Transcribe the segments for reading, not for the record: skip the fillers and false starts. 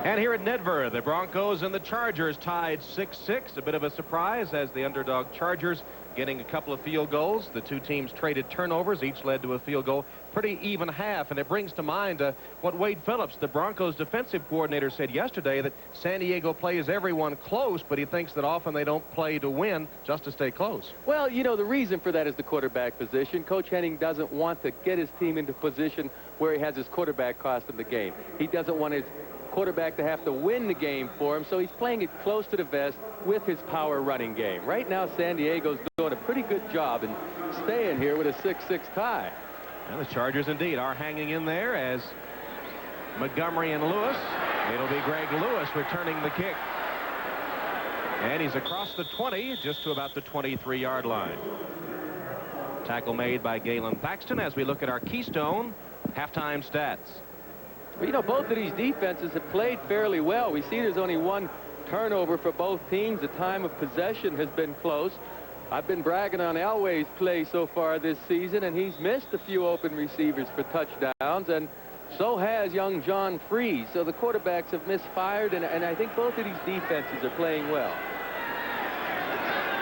And here at Nedver, the Broncos and the Chargers tied 6-6. A bit of a surprise as the underdog Chargers getting a couple of field goals. The two teams traded turnovers. Each led to a field goal. Pretty even half. And it brings to mind what Wade Phillips, the Broncos defensive coordinator, said yesterday, that San Diego plays everyone close, but he thinks that often they don't play to win, just to stay close. Well, you know, the reason for that is the quarterback position. Coach Henning doesn't want to get his team into position where he has his quarterback cost him the game. He doesn't want his quarterback to have to win the game for him, so he's playing it close to the vest with his power running game. Right now, San Diego's doing a pretty good job in staying here with a 6-6 tie. And the Chargers indeed are hanging in there as Montgomery and Lewis. It'll be Greg Lewis returning the kick. And he's across the 20, just to about the 23-yard line. Tackle made by Galen Thaxton as we look at our Keystone halftime stats. Well, you know, both of these defenses have played fairly well. We see there's only one turnover for both teams. The time of possession has been close. I've been bragging on Elway's play so far this season, and he's missed a few open receivers for touchdowns, and so has young John Freeze. So the quarterbacks have misfired, and I think both of these defenses are playing well.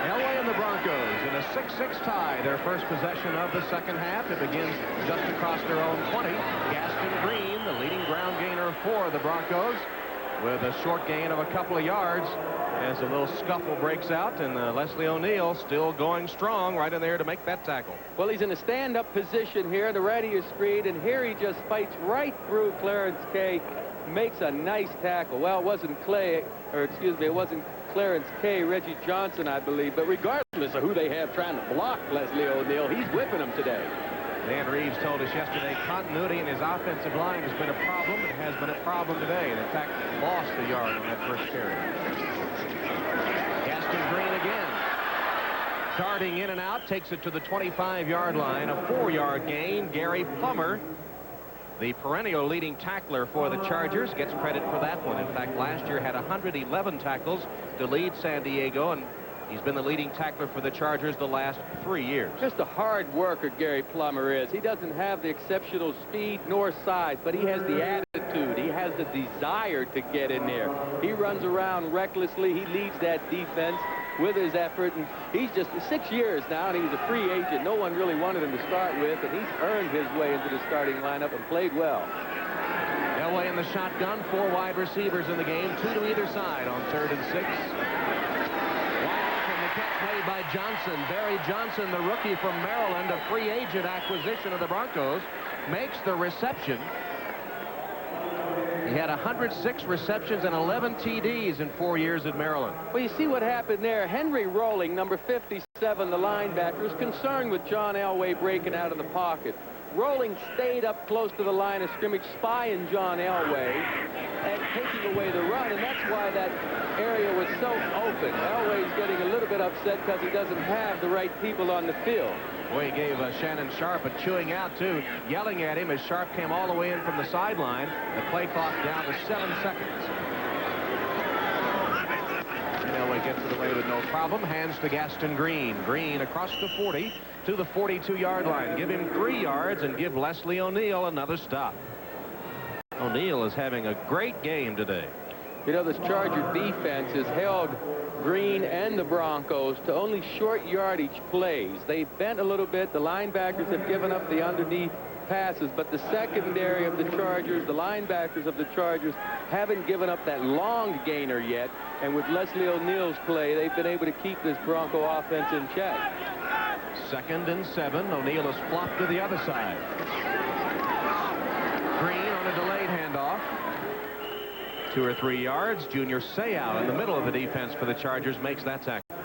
Elway and the Broncos in a 6-6 tie, their first possession of the second half. It begins just across their own 20. Gaston Green, the leading ground gainer for the Broncos, with a short gain of a couple of yards as a little scuffle breaks out, and Leslie O'Neal still going strong right in there to make that tackle. Well, he's in a stand-up position here, the right of your screen, and here he just fights right through Clarence Kay, makes a nice tackle. Well, it wasn't it wasn't Clarence Kay, Reggie Johnson, I believe, but regardless of who they have trying to block Leslie O'Neal, he's whipping them today. Dan Reeves told us yesterday continuity in his offensive line has been a problem. It has been a problem today, and in fact lost a yard on that first carry. Gaston Green again, darting in and out, takes it to the 25-yard line. A 4-yard gain. Gary Plummer, the perennial leading tackler for the Chargers, gets credit for that one. In fact, last year had 111 tackles to lead San Diego, and he's been the leading tackler for the Chargers the last 3 years. Just a hard worker Gary Plummer is. He doesn't have the exceptional speed nor size, but he has the attitude. He has the desire to get in there. He runs around recklessly. He leads that defense with his effort, and he's just 6 years now, and he was a free agent. No one really wanted him to start with, and he's earned his way into the starting lineup and played well. Elway in the shotgun, 4 wide receivers in the game, 2 to either side on 3rd and 6. Catch made by Johnson. Barry Johnson, the rookie from Maryland, a free agent acquisition of the Broncos, makes the reception. He had 106 receptions and 11 TDs in 4 years at Maryland. Well, you see what happened there. Henry Rolling, number 57, the linebacker, was concerned with John Elway breaking out of the pocket. Rolling stayed up close to the line of scrimmage, spying John Elway and taking away the run, and that's why that area was so open. Elway's getting a little bit upset because he doesn't have the right people on the field. Boy, he gave Shannon Sharp a chewing out, too, yelling at him as Sharp came all the way in from the sideline. The play clock down to 7 seconds. And Elway gets it away with no problem. Hands to Gaston Green. Green across the 40 to the 42-yard line. Give him 3 yards and give Leslie O'Neal another stop. O'Neal is having a great game today. You know, this Charger defense has held Green and the Broncos to only short yardage plays. They bent a little bit. The linebackers have given up the underneath passes, but the secondary of the Chargers, the linebackers of the Chargers, haven't given up that long gainer yet. And with Leslie O'Neal's play, they've been able to keep this Bronco offense in check. 2nd and 7. O'Neal has flopped to the other side. Green on a delayed handoff. 2 or 3 yards. Junior Seau in the middle of the defense for the Chargers makes that tackle.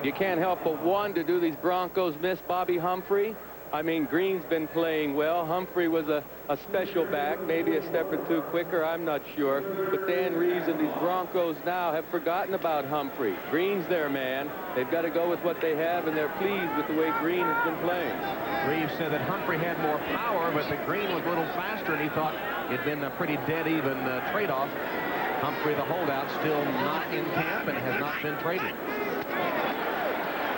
You can't help but wonder, do these Broncos miss Bobby Humphrey? I mean, Green's been playing well. Humphrey was a special back, maybe a step or 2 quicker, I'm not sure. But Dan Reeves and these Broncos now have forgotten about Humphrey. Green's their man. They've got to go with what they have, and they're pleased with the way Green has been playing. Reeves said that Humphrey had more power, but that Green was a little faster, and he thought it'd been a pretty dead-even trade-off. Humphrey, the holdout, still not in camp and has not been traded.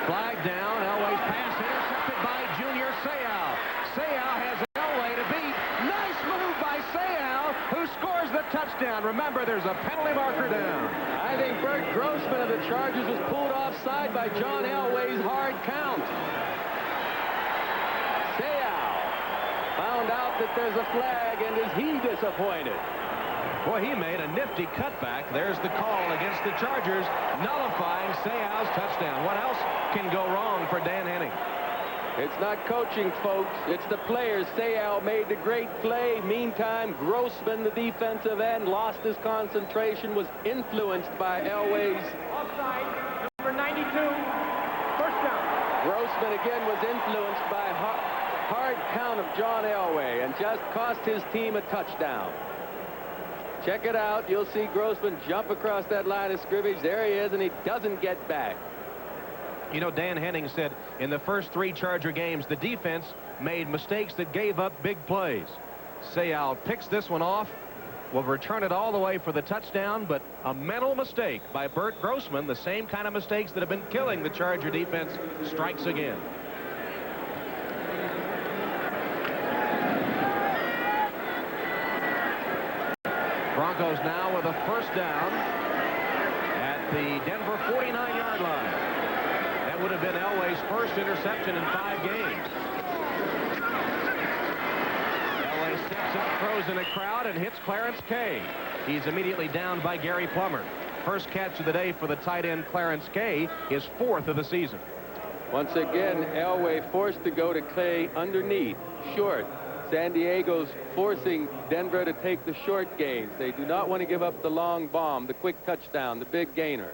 Flag down. Elway's pass intercepted by Junior Seau. Seau has Elway to beat. Nice move by Seau, who scores the touchdown. Remember, there's a penalty marker down. I think Bert Grossman of the Chargers was pulled offside by John Elway's hard count. Seau found out that there's a flag, and is he disappointed? Boy, he made a nifty cutback. There's the call against the Chargers, nullifying Seau's touchdown. What else can go wrong for Dan Henning? It's not coaching, folks. It's the players. Seau made the great play. Meantime, Grossman, the defensive end, lost his concentration, was influenced by Elway's. Offside, number 92, first down. Grossman again was influenced by hard count of John Elway and just cost his team a touchdown. Check it out. You'll see Grossman jump across that line of scrimmage. There he is, and he doesn't get back. You know, Dan Henning said in the first 3 Charger games, the defense made mistakes that gave up big plays. Seau picks this one off, will return it all the way for the touchdown, but a mental mistake by Bert Grossman, the same kind of mistakes that have been killing the Charger defense, strikes again. Broncos now with a first down at the Denver 49-yard line. That would have been Elway's first interception in 5 games. Elway steps up, throws in a crowd, and hits Clarence Kay. He's immediately downed by Gary Plummer. First catch of the day for the tight end Clarence Kay, his 4th of the season. Once again, Elway forced to go to Kay underneath, short. San Diego's forcing Denver to take the short gains. They do not want to give up the long bomb, the quick touchdown, the big gainer.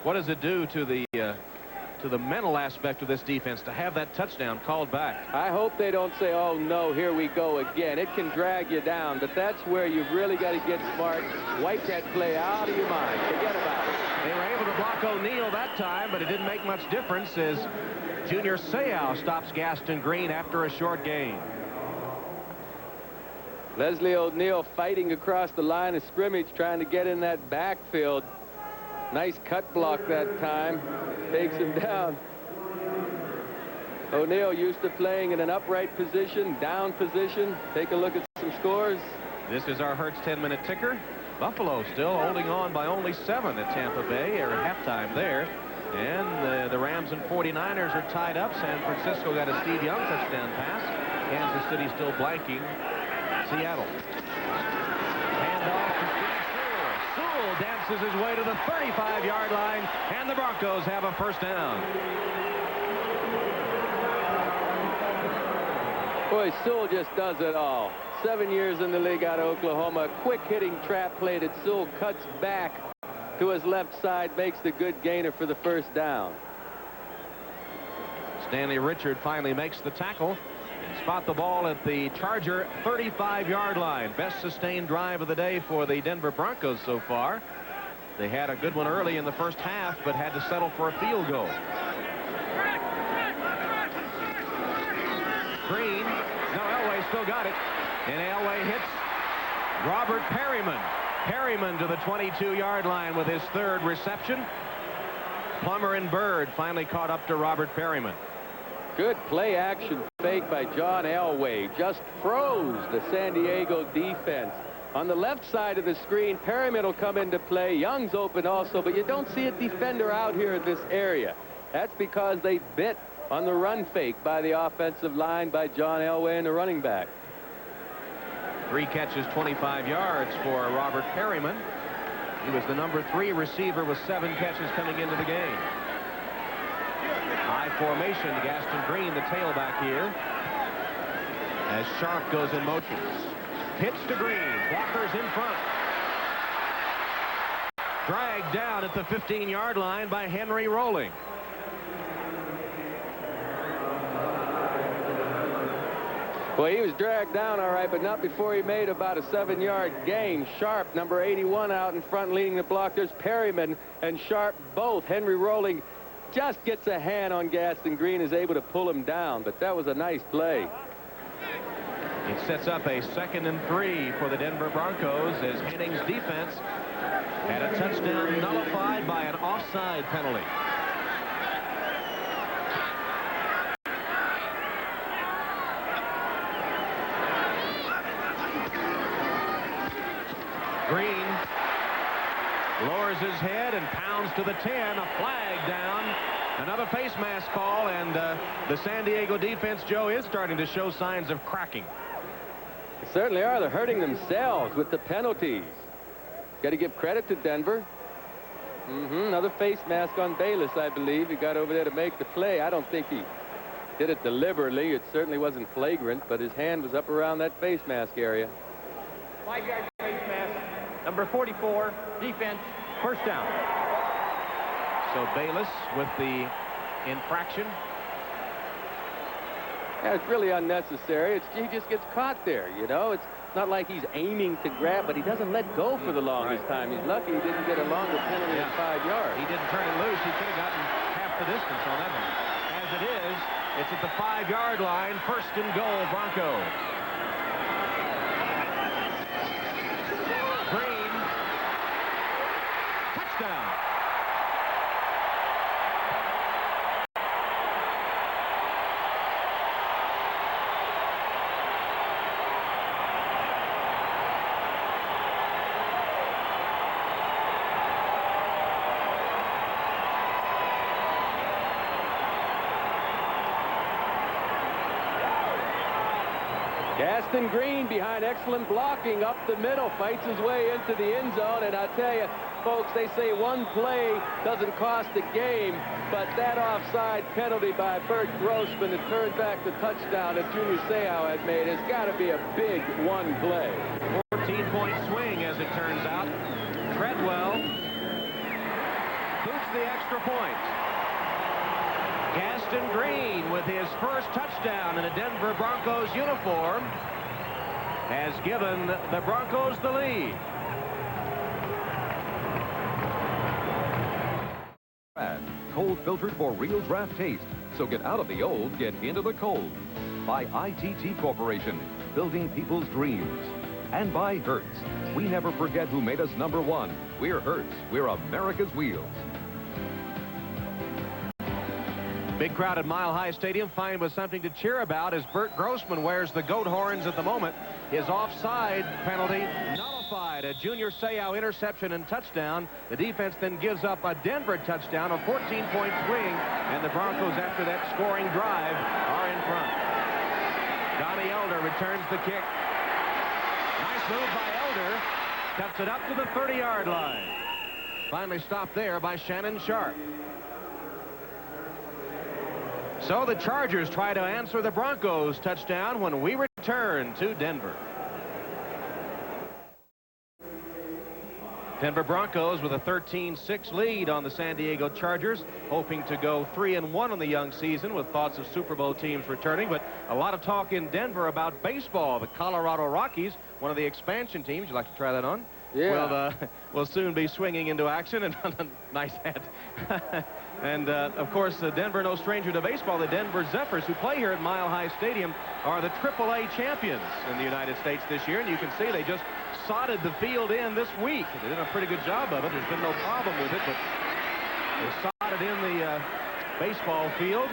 What does it do to the mental aspect of this defense to have that touchdown called back? I hope they don't say, oh no, here we go again. It can drag you down, but that's where you've really got to get smart. Wipe that play out of your mind. Forget about it. They were able to block O'Neal that time, but it didn't make much difference as Junior Seau stops Gaston Green after a short gain. Leslie O'Neal fighting across the line of scrimmage, trying to get in that backfield. Nice cut block that time. Takes him down. O'Neal used to playing in an upright position, down position. Take a look at some scores. This is our Hertz 10-minute ticker. Buffalo still holding on by only 7 at Tampa Bay or halftime there. And the Rams and 49ers are tied up. San Francisco got a Steve Young touchdown pass. Kansas City still blanking Seattle. Handoff to Steve Sewell. Sewell dances his way to the 35-yard line, and the Broncos have a first down. Boy, Sewell just does it all. 7 years in the league out of Oklahoma. Quick hitting trap play that Sewell cuts back to his left side, makes the good gainer for the first down. Stanley Richard finally makes the tackle. Spot the ball at the Charger 35-yard line. Best sustained drive of the day for the Denver Broncos so far. They had a good one early in the first half, but had to settle for a field goal. Green. No, Elway still got it. And Elway hits Robert Perryman. Perryman to the 22-yard line with his 3rd reception. Plummer and Bird finally caught up to Robert Perryman. Good play action fake by John Elway. Just froze the San Diego defense. On the left side of the screen, Perryman will come into play. Young's open also, but you don't see a defender out here in this area. That's because they bit on the run fake by the offensive line by John Elway and the running back. 3 catches, 25 yards for Robert Perryman. He was the number 3 receiver with 7 catches coming into the game. High formation, Gaston Green, the tailback here, as Sharp goes in motion. Pitch to Green, blockers in front. Dragged down at the 15-yard line by Henry Rolling. Well, he was dragged down all right, but not before he made about a 7-yard gain. Sharp, number 81, out in front leading the block. There's Perryman and Sharp both. Henry Rolling just gets a hand on Gaston Green, is able to pull him down, but that was a nice play. It sets up a 2nd and 3 for the Denver Broncos as Henning's defense had a touchdown nullified by an offside penalty. Green lowers his head and pounds to the 10. A flag down. Another face mask call, and the San Diego defense, Joe, is starting to show signs of cracking. They certainly are. They're hurting themselves with the penalties. Got to give credit to Denver. Another face mask on Bayless, I believe. He got over there to make the play. I don't think he did it deliberately. It certainly wasn't flagrant, but his hand was up around that face mask area. 5-yard face mask. Number 44, defense, first down. So Bayless with the infraction. Yeah, it's really unnecessary. He just gets caught there, you know. It's not like he's aiming to grab, but he doesn't let go for the longest time. He's lucky he didn't get a longer penalty than 5 yards. He didn't turn it loose. He could have gotten half the distance on that one. As it is, it's at the 5-yard line. First and goal, Broncos. Green. Touchdown. Gaston Green behind excellent blocking up the middle, fights his way into the end zone, and I tell you, folks, they say one play doesn't cost a game, but that offside penalty by Bert Grossman that turned back the touchdown that Junior Seau had made has got to be a big one play. 14-point swing, as it turns out. Treadwell boots the extra point. Gaston Green, with his first touchdown in a Denver Broncos uniform, has given the Broncos the lead. Cold filtered for real draft taste. So get out of the old, get into the cold. By ITT Corporation, building people's dreams. And by Hertz. We never forget who made us #1. We're Hertz. We're America's wheels. Big crowd at Mile High Stadium, fine with something to cheer about as Bert Grossman wears the goat horns at the moment. His offside penalty nullified. A Junior Seau interception and touchdown. The defense then gives up a Denver touchdown, a 14-point swing, and the Broncos, after that scoring drive, are in front. Donnie Elder returns the kick. Nice move by Elder. Cuts it up to the 30-yard line. Finally stopped there by Shannon Sharp. So the Chargers try to answer the Broncos touchdown when we return to Denver. Denver Broncos with a 13-6 lead on the San Diego Chargers, hoping to go 3-1 in the young season with thoughts of Super Bowl teams returning. But a lot of talk in Denver about baseball. The Colorado Rockies, one of the expansion teams. You like to try that on? Yeah. Will soon be swinging into action. And nice hat. And, of course, Denver, no stranger to baseball. The Denver Zephyrs, who play here at Mile High Stadium, are the AAA champions in the United States this year. And you can see they just sodded the field in this week. They did a pretty good job of it. There's been no problem with it, but they sodded in the baseball field.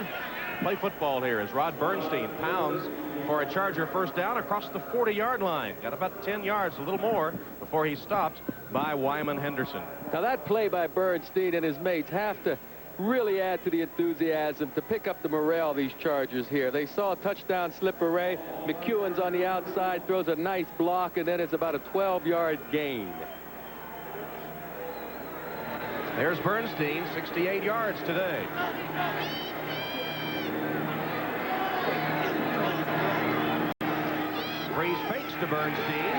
Play football here as Rod Bernstein pounds for a Charger first down across the 40-yard line. Got about 10 yards, a little more, before he's stopped by Wyman Henderson. Now that play by Bernstein and his mates have to really add to the enthusiasm to pick up the morale, these Chargers here. They saw a touchdown slip array. McEwen's on the outside, throws a nice block, and then it's about a 12-yard gain. There's Bernstein, 68 yards today. Breeze fakes to Bernstein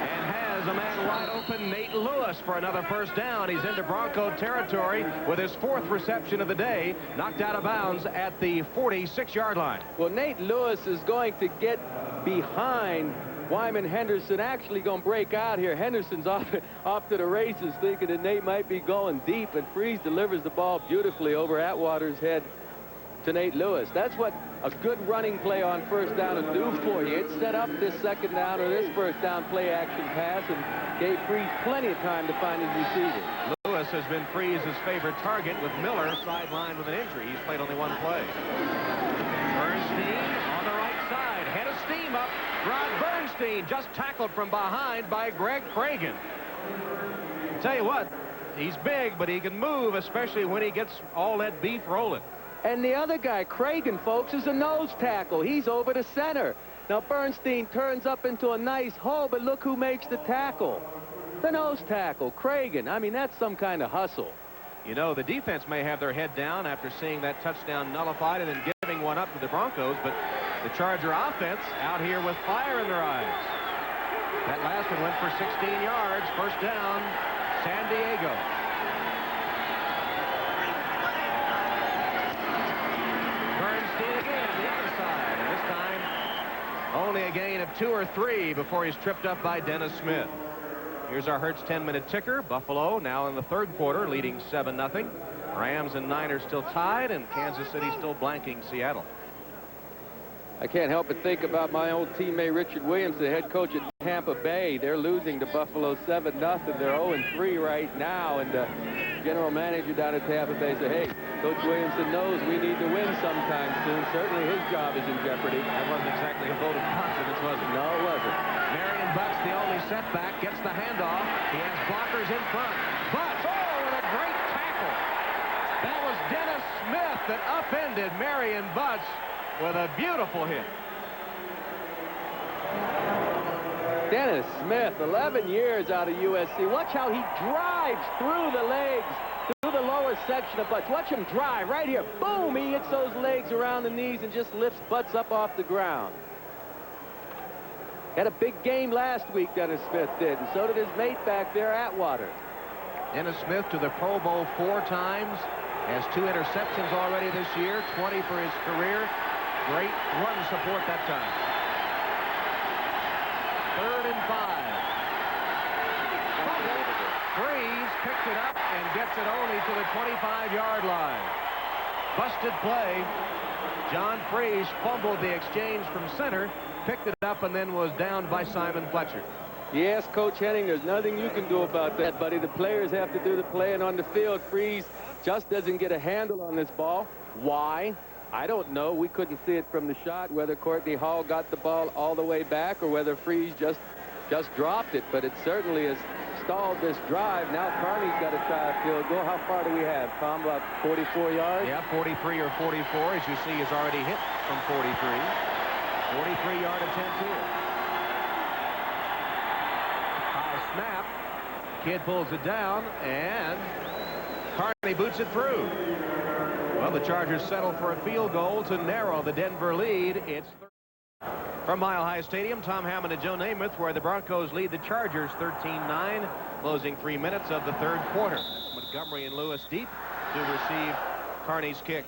and has a man wide open, Nate Lewis, for another first down. He's into Bronco territory with his 4th reception of the day, knocked out of bounds at the 46-yard line. Well, Nate Lewis is going to get behind Wyman Henderson, actually going to break out here. Henderson's off to the races, thinking that Nate might be going deep, and Freeze delivers the ball beautifully over Atwater's head to Nate Lewis. That's what a good running play on first down will do for you. It set up this second down or this first down play action pass and gave Freeze plenty of time to find his receiver. Lewis has been Freeze's favorite target, with Miller sidelined with an injury. He's played only one play. Bernstein on the right side. Head of steam up. Rod Bernstein Bernstein just tackled from behind by Greg Cragen. Tell you what, he's big, but he can move, especially when he gets all that beef rolling. And the other guy, Cragen, folks, is a nose tackle. He's over the center. Now, Bernstein turns up into a nice hole, but look who makes the tackle. The nose tackle, Cragen. I mean, that's some kind of hustle. You know, the defense may have their head down after seeing that touchdown nullified and then giving one up to the Broncos, but the Charger offense out here with fire in their eyes. That last one went for 16 yards. First down, San Diego. Bernstein again, the other side, and this time only a gain of 2 or 3 before he's tripped up by Dennis Smith. Here's our Hertz 10-minute ticker. Buffalo now in the third quarter, leading 7-0. Rams and Niners still tied, and Kansas City still blanking Seattle. I can't help but think about my old teammate Richard Williams, the head coach at Tampa Bay. They're losing to Buffalo 7-0. They're 0-3 right now, and the general manager down at Tampa Bay said, hey, Coach Williamson knows we need to win sometime soon. Certainly his job is in jeopardy. That wasn't exactly a vote of confidence, was it? No, it wasn't. Marion Butts, the only setback, gets the handoff. He has blockers in front. Butts, oh, what a great tackle. That was Dennis Smith that upended Marion Butts with a beautiful hit. Dennis Smith, 11 years out of USC. Watch how he drives through the legs, through the lower section of Butts. Watch him drive right here. Boom! He hits those legs around the knees and just lifts Butts up off the ground. Had a big game last week, Dennis Smith did, and so did his mate back there, Atwater. Dennis Smith to the Pro Bowl 4 times. Has 2 interceptions already this year, 20 for his career. Great run support that time. 3rd and 5. Freeze picked it up and gets it only to the 25-yard line. Busted play. John Freeze fumbled the exchange from center, picked it up, and then was downed by Simon Fletcher. Yes, Coach Henning, there's nothing you can do about that, buddy. The players have to do the playing on the field. Freeze just doesn't get a handle on this ball. Why? I don't know. We couldn't see it from the shot, whether Courtney Hall got the ball all the way back or whether Freeze just dropped it, but it certainly has stalled this drive. Now Carney's got to try a field goal. How far do we have, Tom? About 44 yards? Yeah, 43 or 44, as you see, is already hit from 43. 43-yard attempt here. High snap. Kid pulls it down, and Carney boots it through. Well, the Chargers settle for a field goal to narrow the Denver lead. It's from Mile High Stadium, Tom Hammond and Joe Namath, where the Broncos lead the Chargers 13-9, closing 3 minutes of the third quarter. Montgomery and Lewis deep to receive Carney's kick.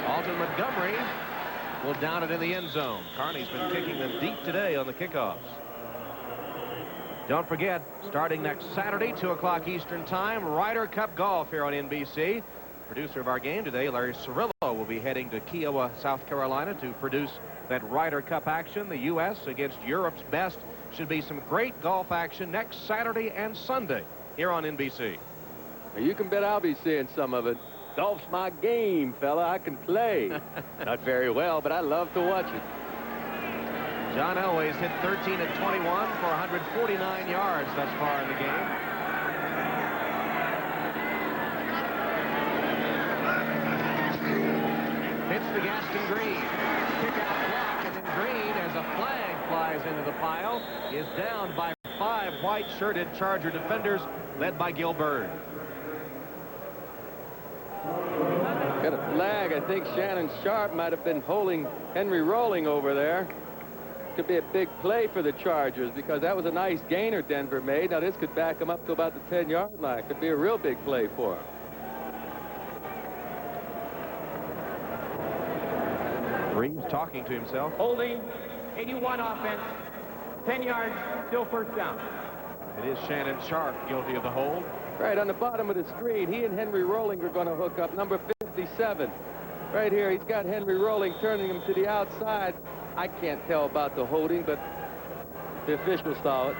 Alton Montgomery will down it in the end zone. Carney's been kicking them deep today on the kickoffs. Don't forget, starting next Saturday, 2 o'clock Eastern Time, Ryder Cup Golf here on NBC. Producer of our game today, Larry Cirillo, will be heading to Kiowa, South Carolina to produce that Ryder Cup action. The U.S. against Europe's best. Should be some great golf action next Saturday and Sunday here on NBC. You can bet I'll be seeing some of it. Golf's my game, fella. I can play. Not very well, but I love to watch it. John Elway's hit 13 at 21 for 149 yards thus far in the game. Hits the Gaston Green. Kick out block, and then Green, as a flag flies into the pile, is down by 5 white-shirted Charger defenders, led by Gil Byrd. Got a flag. I think Shannon Sharp might have been holding Henry Rolling over there. Could be a big play for the Chargers because that was a nice gainer Denver made. Now this could back them up to about the 10-yard line. Could be a real big play for them. Reeves talking to himself. Holding, 81 offense, 10 yards, still first down. It is Shannon Sharp guilty of the hold. Right on the bottom of the screen, he and Henry Rolling are going to hook up. Number 57. Right here, he's got Henry Rolling turning him to the outside. I can't tell about the holding, but the officials saw it.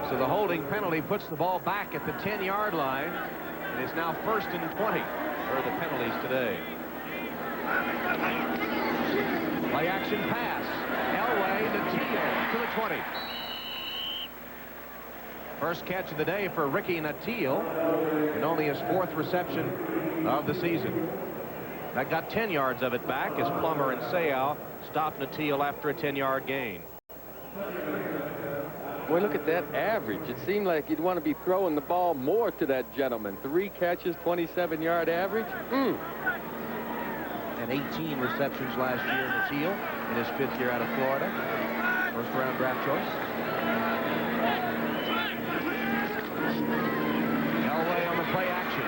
So the holding penalty puts the ball back at the 10-yard line. And it's now 1st and 20 for the penalties today. Play action pass. Elway to Teal to the 20. First catch of the day for Ricky Natil, and only his 4th reception of the season. That got 10 yards of it back as Plummer and Sayal stopped Natil after a 10-yard gain. Boy, look at that average. It seemed like you'd want to be throwing the ball more to that gentleman. 3 catches, 27-yard average. And 18 receptions last year in Natil in his 5th year out of Florida. First-round draft choice. Elway on the play action.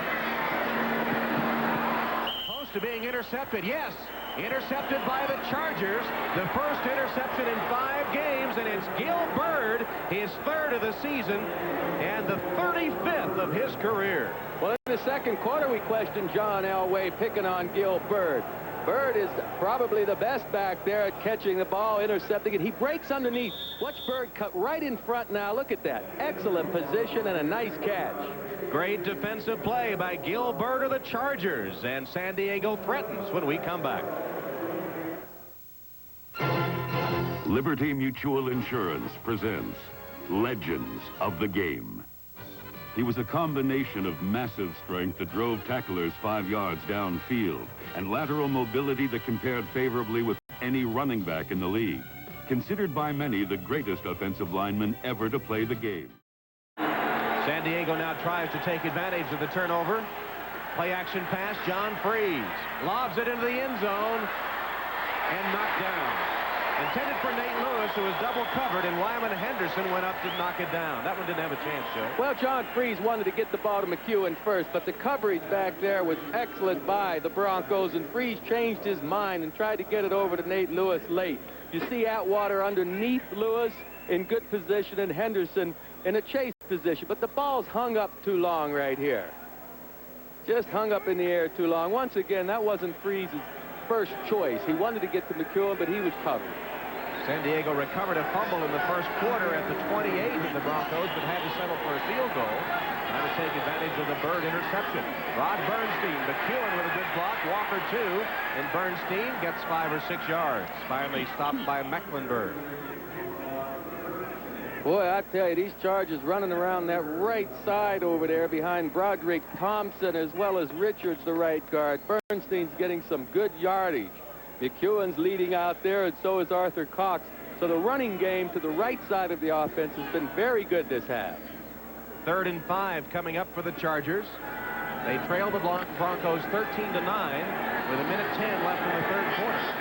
Close to being intercepted. Yes, intercepted by the Chargers. The first interception in 5 games, and it's Gil Byrd, his 3rd of the season, and the 35th of his career. Well, in the second quarter, we questioned John Elway picking on Gil Byrd. Byrd is probably the best back there at catching the ball, intercepting it. He breaks underneath. Watch Byrd cut right in front now. Look at that. Excellent position and a nice catch. Great defensive play by Gil Byrd of the Chargers, and San Diego threatens when we come back. Liberty Mutual Insurance presents Legends of the Game. He was a combination of massive strength that drove tacklers 5 yards downfield and lateral mobility that compared favorably with any running back in the league. Considered by many the greatest offensive lineman ever to play the game. San Diego now tries to take advantage of the turnover. Play action pass, John Freeze lobs it into the end zone and knocked down. Intended for Nate Lewis, who was double covered, and Wyman Henderson went up to knock it down. That one didn't have a chance, Joe. Well, John Freeze wanted to get the ball to McEwen first, but the coverage back there was excellent by the Broncos, and Freeze changed his mind and tried to get it over to Nate Lewis late. You see Atwater underneath Lewis in good position and Henderson in a chase position, but the ball's hung up too long right here. Just hung up in the air too long. Once again, that wasn't Freeze's first choice. He wanted to get to McEwen, but he was covered. San Diego recovered a fumble in the first quarter at the 28 of the Broncos, but had to settle for a field goal. Now to take advantage of the Byrd interception. Rod Bernstein, McEwen with a good block, Walker 2, and Bernstein gets 5 or 6 yards. Finally stopped by Mecklenburg. Boy, I tell you, these Chargers running around that right side over there behind Broderick Thompson as well as Richards, the right guard. Bernstein's getting some good yardage. McEwen's leading out there, and so is Arthur Cox. So the running game to the right side of the offense has been very good this half. 3rd and 5 coming up for the Chargers. They trail the Broncos 13-9 with 1:10 left in the 3rd quarter.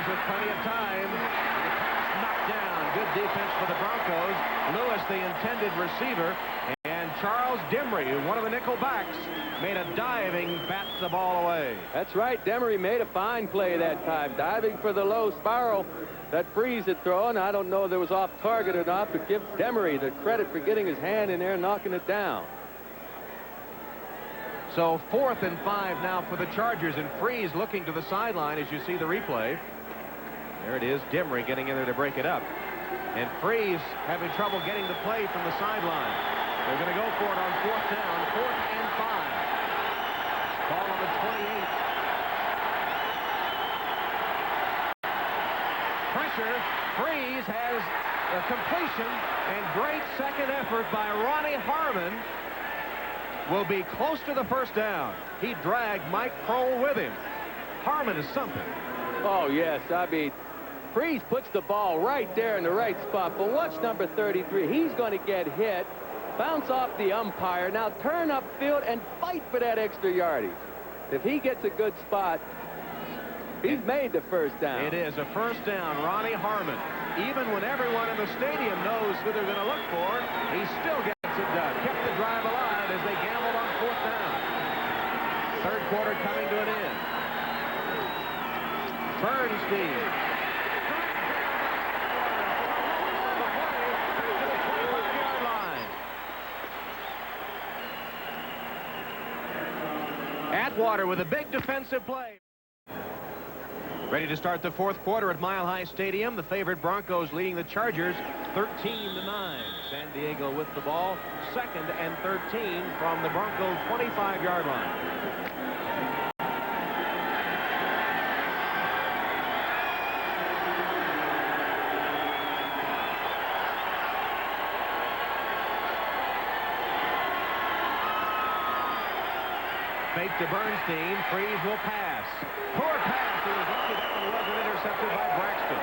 With plenty of time. The pass knocked down. Good defense for the Broncos. Lewis, the intended receiver, and Charles Demery, one of the nickel backs, made a diving, bats the ball away. That's right. Demery made a fine play that time, diving for the low spiral that Freeze had thrown. I don't know if it was off target or not, but give Demery the credit for getting his hand in there and knocking it down. So 4th and 5 now for the Chargers, and Freeze looking to the sideline as you see the replay. There it is, Demery getting in there to break it up. And Freeze having trouble getting the play from the sideline. They're going to go for it on 4th down, 4th and 5. Ball on the 28. Pressure. Freeze has a completion, and great second effort by Ronnie Harmon will be close to the 1st down. He dragged Mike Kroll with him. Harmon is something. Oh, yes. I mean, Freeze puts the ball right there in the right spot. But watch number 33. He's going to get hit, bounce off the umpire, now turn upfield and fight for that extra yardage. If he gets a good spot, he's made the 1st down. It is a 1st down. Ronnie Harmon. Even when everyone in the stadium knows who they're going to look for, he still gets it done. Kept the drive alive as they gambled on 4th down. 3rd quarter coming to an end. Bernstein. Bridgewater with a big defensive play. Ready to start the fourth quarter at Mile High Stadium. The favorite Broncos leading the Chargers 13-9. San Diego with the ball, 2nd and 13 from the Broncos 25-yard line. Fake to Bernstein. Freeze will pass. Poor pass. He was lucky that one wasn't intercepted by Braxton.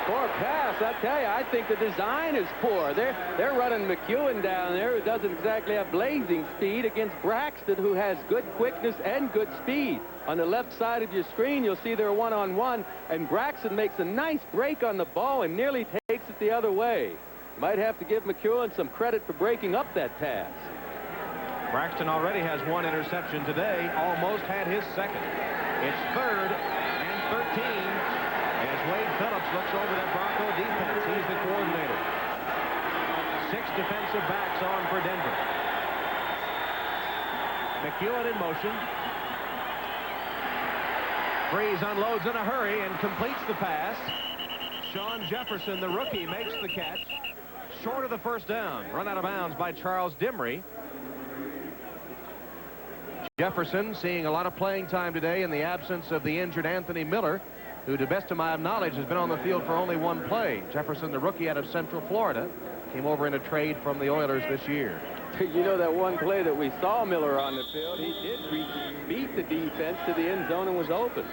Poor pass. I tell you, I think the design is poor. They're running McEwen down there, who doesn't exactly have blazing speed, against Braxton, who has good quickness and good speed. On the left side of your screen, you'll see they're one-on-one, and Braxton makes a nice break on the ball and nearly takes it the other way. Might have to give McEwen some credit for breaking up that pass. Braxton already has 1 interception today, almost had his 2nd. It's 3rd and 13 as Wade Phillips looks over that Bronco defense. He's the coordinator. 6 defensive backs on for Denver. McEwen in motion. Freeze unloads in a hurry and completes the pass. Sean Jefferson, the rookie, makes the catch. Short of the first down. Run out of bounds by Charles Dimry. Jefferson seeing a lot of playing time today in the absence of the injured Anthony Miller, who, to the best of my knowledge, has been on the field for only 1 play. Jefferson, the rookie out of Central Florida, came over in a trade from the Oilers this year. You know, that one play that we saw Miller on the field, he did beat the defense to the end zone and was open.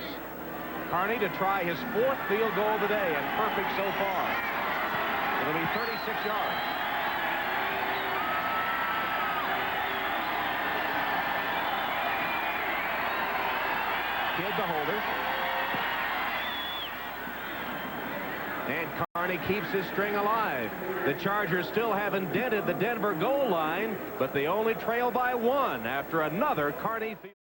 Carney to try his 4th field goal of the day, and perfect so far. It'll be 36 yards. Kidd the holder. And Carney keeps his string alive. The Chargers still haven't dented the Denver goal line, but they only trail by 1 after another Carney field.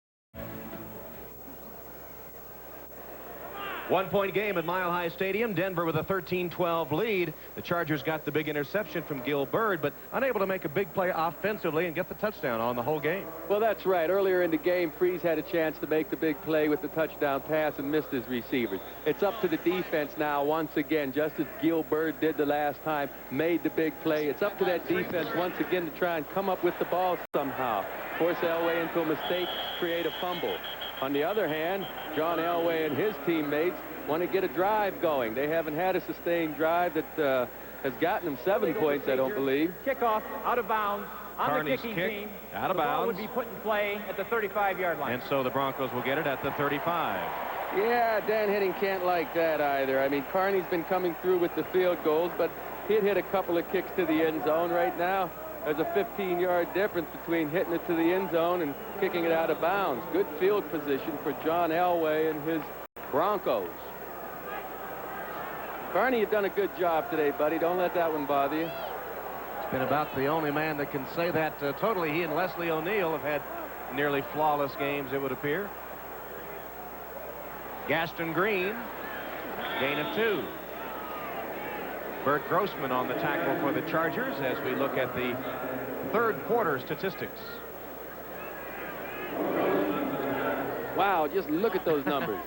1-point game at Mile High Stadium. Denver with a 13-12 lead. The Chargers got the big interception from Gil Byrd, but unable to make a big play offensively and get the touchdown on the whole game. Well, that's right. Earlier in the game, Freeze had a chance to make the big play with the touchdown pass and missed his receivers. It's up to the defense now once again, just as Gil Byrd did the last time, made the big play. It's up to that defense once again to try and come up with the ball somehow. Force Elway into a mistake, create a fumble. On the other hand, John Elway and his teammates want to get a drive going. They haven't had a sustained drive that has gotten them 7 points, I don't believe. Kickoff out of bounds on Carney's the kicking kick team. out of The ball bounds. would be put in play at the 35-yard line. And so the Broncos will get it at the 35. Yeah, Dan Henning can't like that either. I mean, Carney's been coming through with the field goals, but he'd hit a couple of kicks to the end zone. Right now, there's a 15-yard difference between hitting it to the end zone and kicking it out of bounds. Good field position for John Elway and his Broncos. Carney, you've done a good job today, buddy. Don't let that one bother you. It's been about the only man that can say that totally. He and Leslie O'Neal have had nearly flawless games, it would appear. Gaston Green, gain of 2. Bert Grossman on the tackle for the Chargers as we look at the 3rd quarter statistics. Wow, just look at those numbers.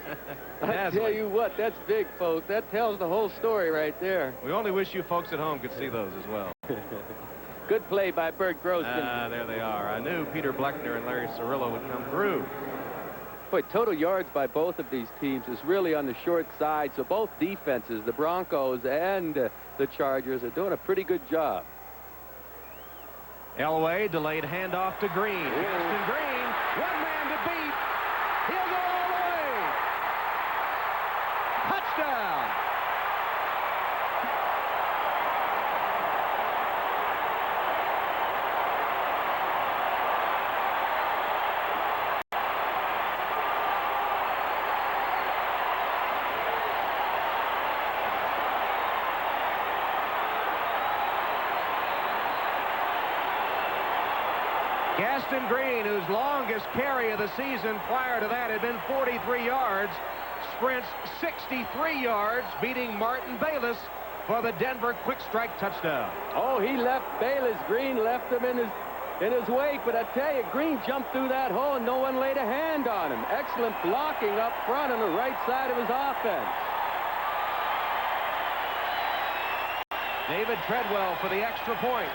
I tell you what, that's big, folks. That tells the whole story right there. We only wish you folks at home could see those as well. Good play by Bert Grossman. There they are. I knew Peter Bleckner and Larry Cirillo would come through. Boy, total yards by both of these teams is really on the short side, so both defenses, the Broncos and the Chargers, are doing a pretty good job. Elway, delayed handoff to Green. Gaston Green, one man to beat. He'll go all the way. Touchdown. Gaston Green, whose longest carry of the season prior to that had been 43 yards, sprints 63 yards, beating Martin Bayless for the Denver quick strike touchdown. Oh, he left Bayless. Green left him in his in his wake, but I tell you, Green jumped through that hole and no one laid a hand on him. Excellent blocking up front on the right side of his offense. David Treadwell for the extra point.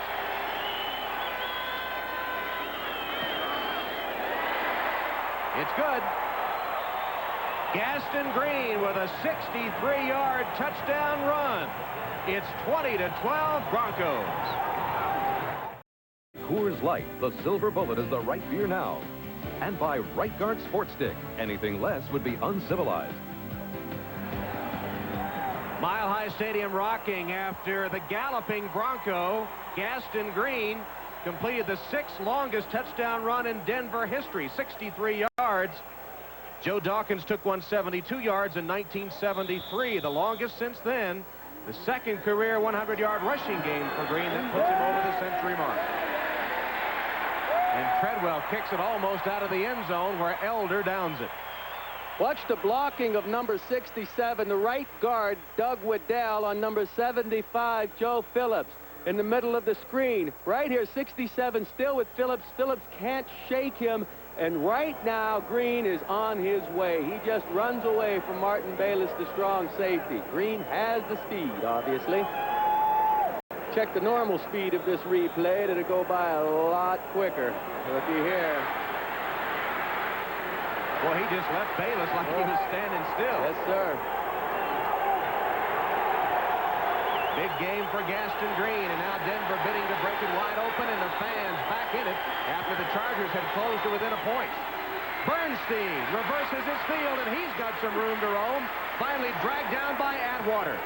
It's good. Gaston Green with a 63-yard touchdown run. It's 20-12 Broncos. Coors Light, the silver bullet, is the right beer now. And by Right Guard Sports Stick. Anything less would be uncivilized. Mile High Stadium rocking after the galloping Bronco. Gaston Green completed the 6th longest touchdown run in Denver history, 63 yards. Joe Dawkins took 172 yards in 1973, the longest since then. The 2nd career 100-yard rushing game for Green that puts him over the century mark. And Treadwell kicks it almost out of the end zone where Elder downs it. Watch the blocking of number 67, the right guard, Doug Waddell, on number 75, Joe Phillips, in the middle of the screen. Right here, 67 still with Phillips. Phillips can't shake him. And right now, Green is on his way. He just runs away from Martin Bayless, the strong safety. Green has the speed, obviously. Check the normal speed of this replay. It'll go by a lot quicker. Looky here. Well, he just left Bayless like he was standing still. Yes, sir. Big game for Gaston Green, and now Denver bidding to break it wide open, and the fans back in it after the Chargers had closed it within a point. Bernstein reverses his field, and he's got some room to roam. Finally dragged down by Atwater.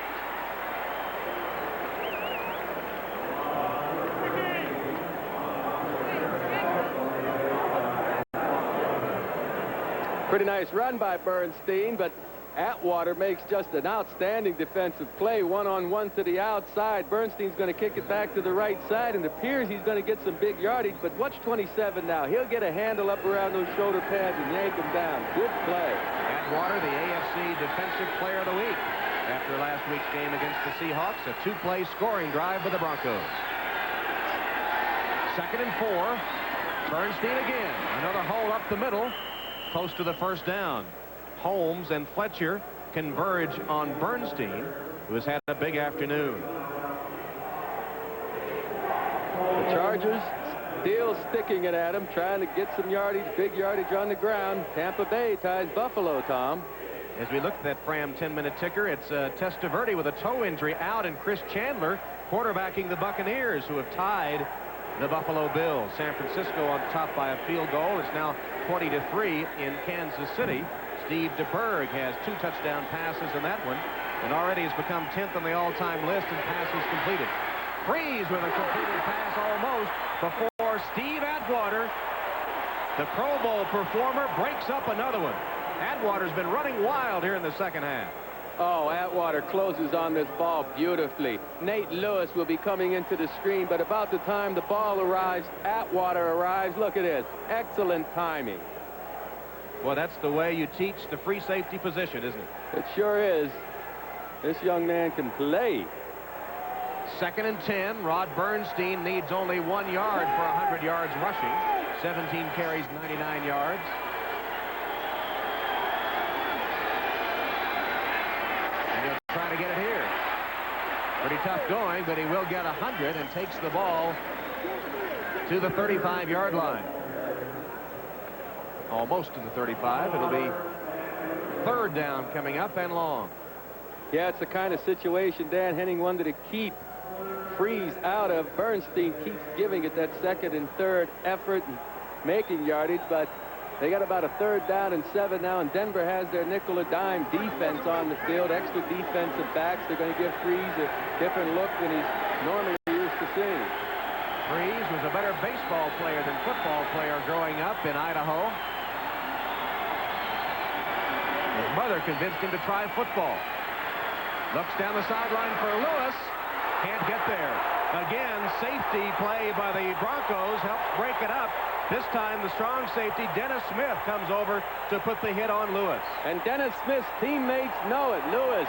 Pretty nice run by Bernstein, but Atwater makes just an outstanding defensive play, one-on-one to the outside. Bernstein's going to kick it back to the right side, and it appears he's going to get some big yardage, but watch 27 now. He'll get a handle up around those shoulder pads and yank him down. Good play. Atwater, the AFC Defensive Player of the Week after last week's game against the Seahawks. A 2-play scoring drive for the Broncos. 2nd and 4. Bernstein again. Another hole up the middle, close to the first down. Holmes and Fletcher converge on Bernstein, who has had a big afternoon. The Chargers still sticking it at him, trying to get some yardage, big yardage on the ground. Tampa Bay ties Buffalo, Tom. As we look at that Fram 10-minute ticker, it's Testaverde with a toe injury out, and Chris Chandler quarterbacking the Buccaneers, who have tied the Buffalo Bills. San Francisco on top by a field goal. It's now 20-3 in Kansas City. Steve DeBerg has 2 touchdown passes in that one, and already has become 10th on the all-time list in passes completed. Freeze with a completed pass almost before Steve Atwater, the Pro Bowl performer, breaks up another one. Atwater's been running wild here in the second half. Oh, Atwater closes on this ball beautifully. Nate Lewis will be coming into the screen, but about the time the ball arrives, Atwater arrives. Look at this. Excellent timing. Well, that's the way you teach the free safety position, isn't it? It sure is. This young man can play. 2nd and 10. Rod Bernstein needs only 1 yard for 100 yards rushing. 17 carries, 99 yards. And he'll try to get it here. Pretty tough going, but he will get 100 and takes the ball to the 35-yard line. Almost to the 35. It'll be 3rd down coming up and long. Yeah, it's the kind of situation Dan Henning wanted to keep Freeze out of. Bernstein keeps giving it that 2nd and 3rd effort and making yardage, but they got about a 3rd down and 7 now, and Denver has their nickel or dime defense on the field. Extra defensive backs. They're going to give Freeze a different look than he's normally used to seeing. Freeze was a better baseball player than football player growing up in Idaho. His mother convinced him to try football. Looks down the sideline for Lewis. Can't get there. Again, safety play by the Broncos helps break it up. This time, the strong safety, Dennis Smith, comes over to put the hit on Lewis. And Dennis Smith's teammates know it. Lewis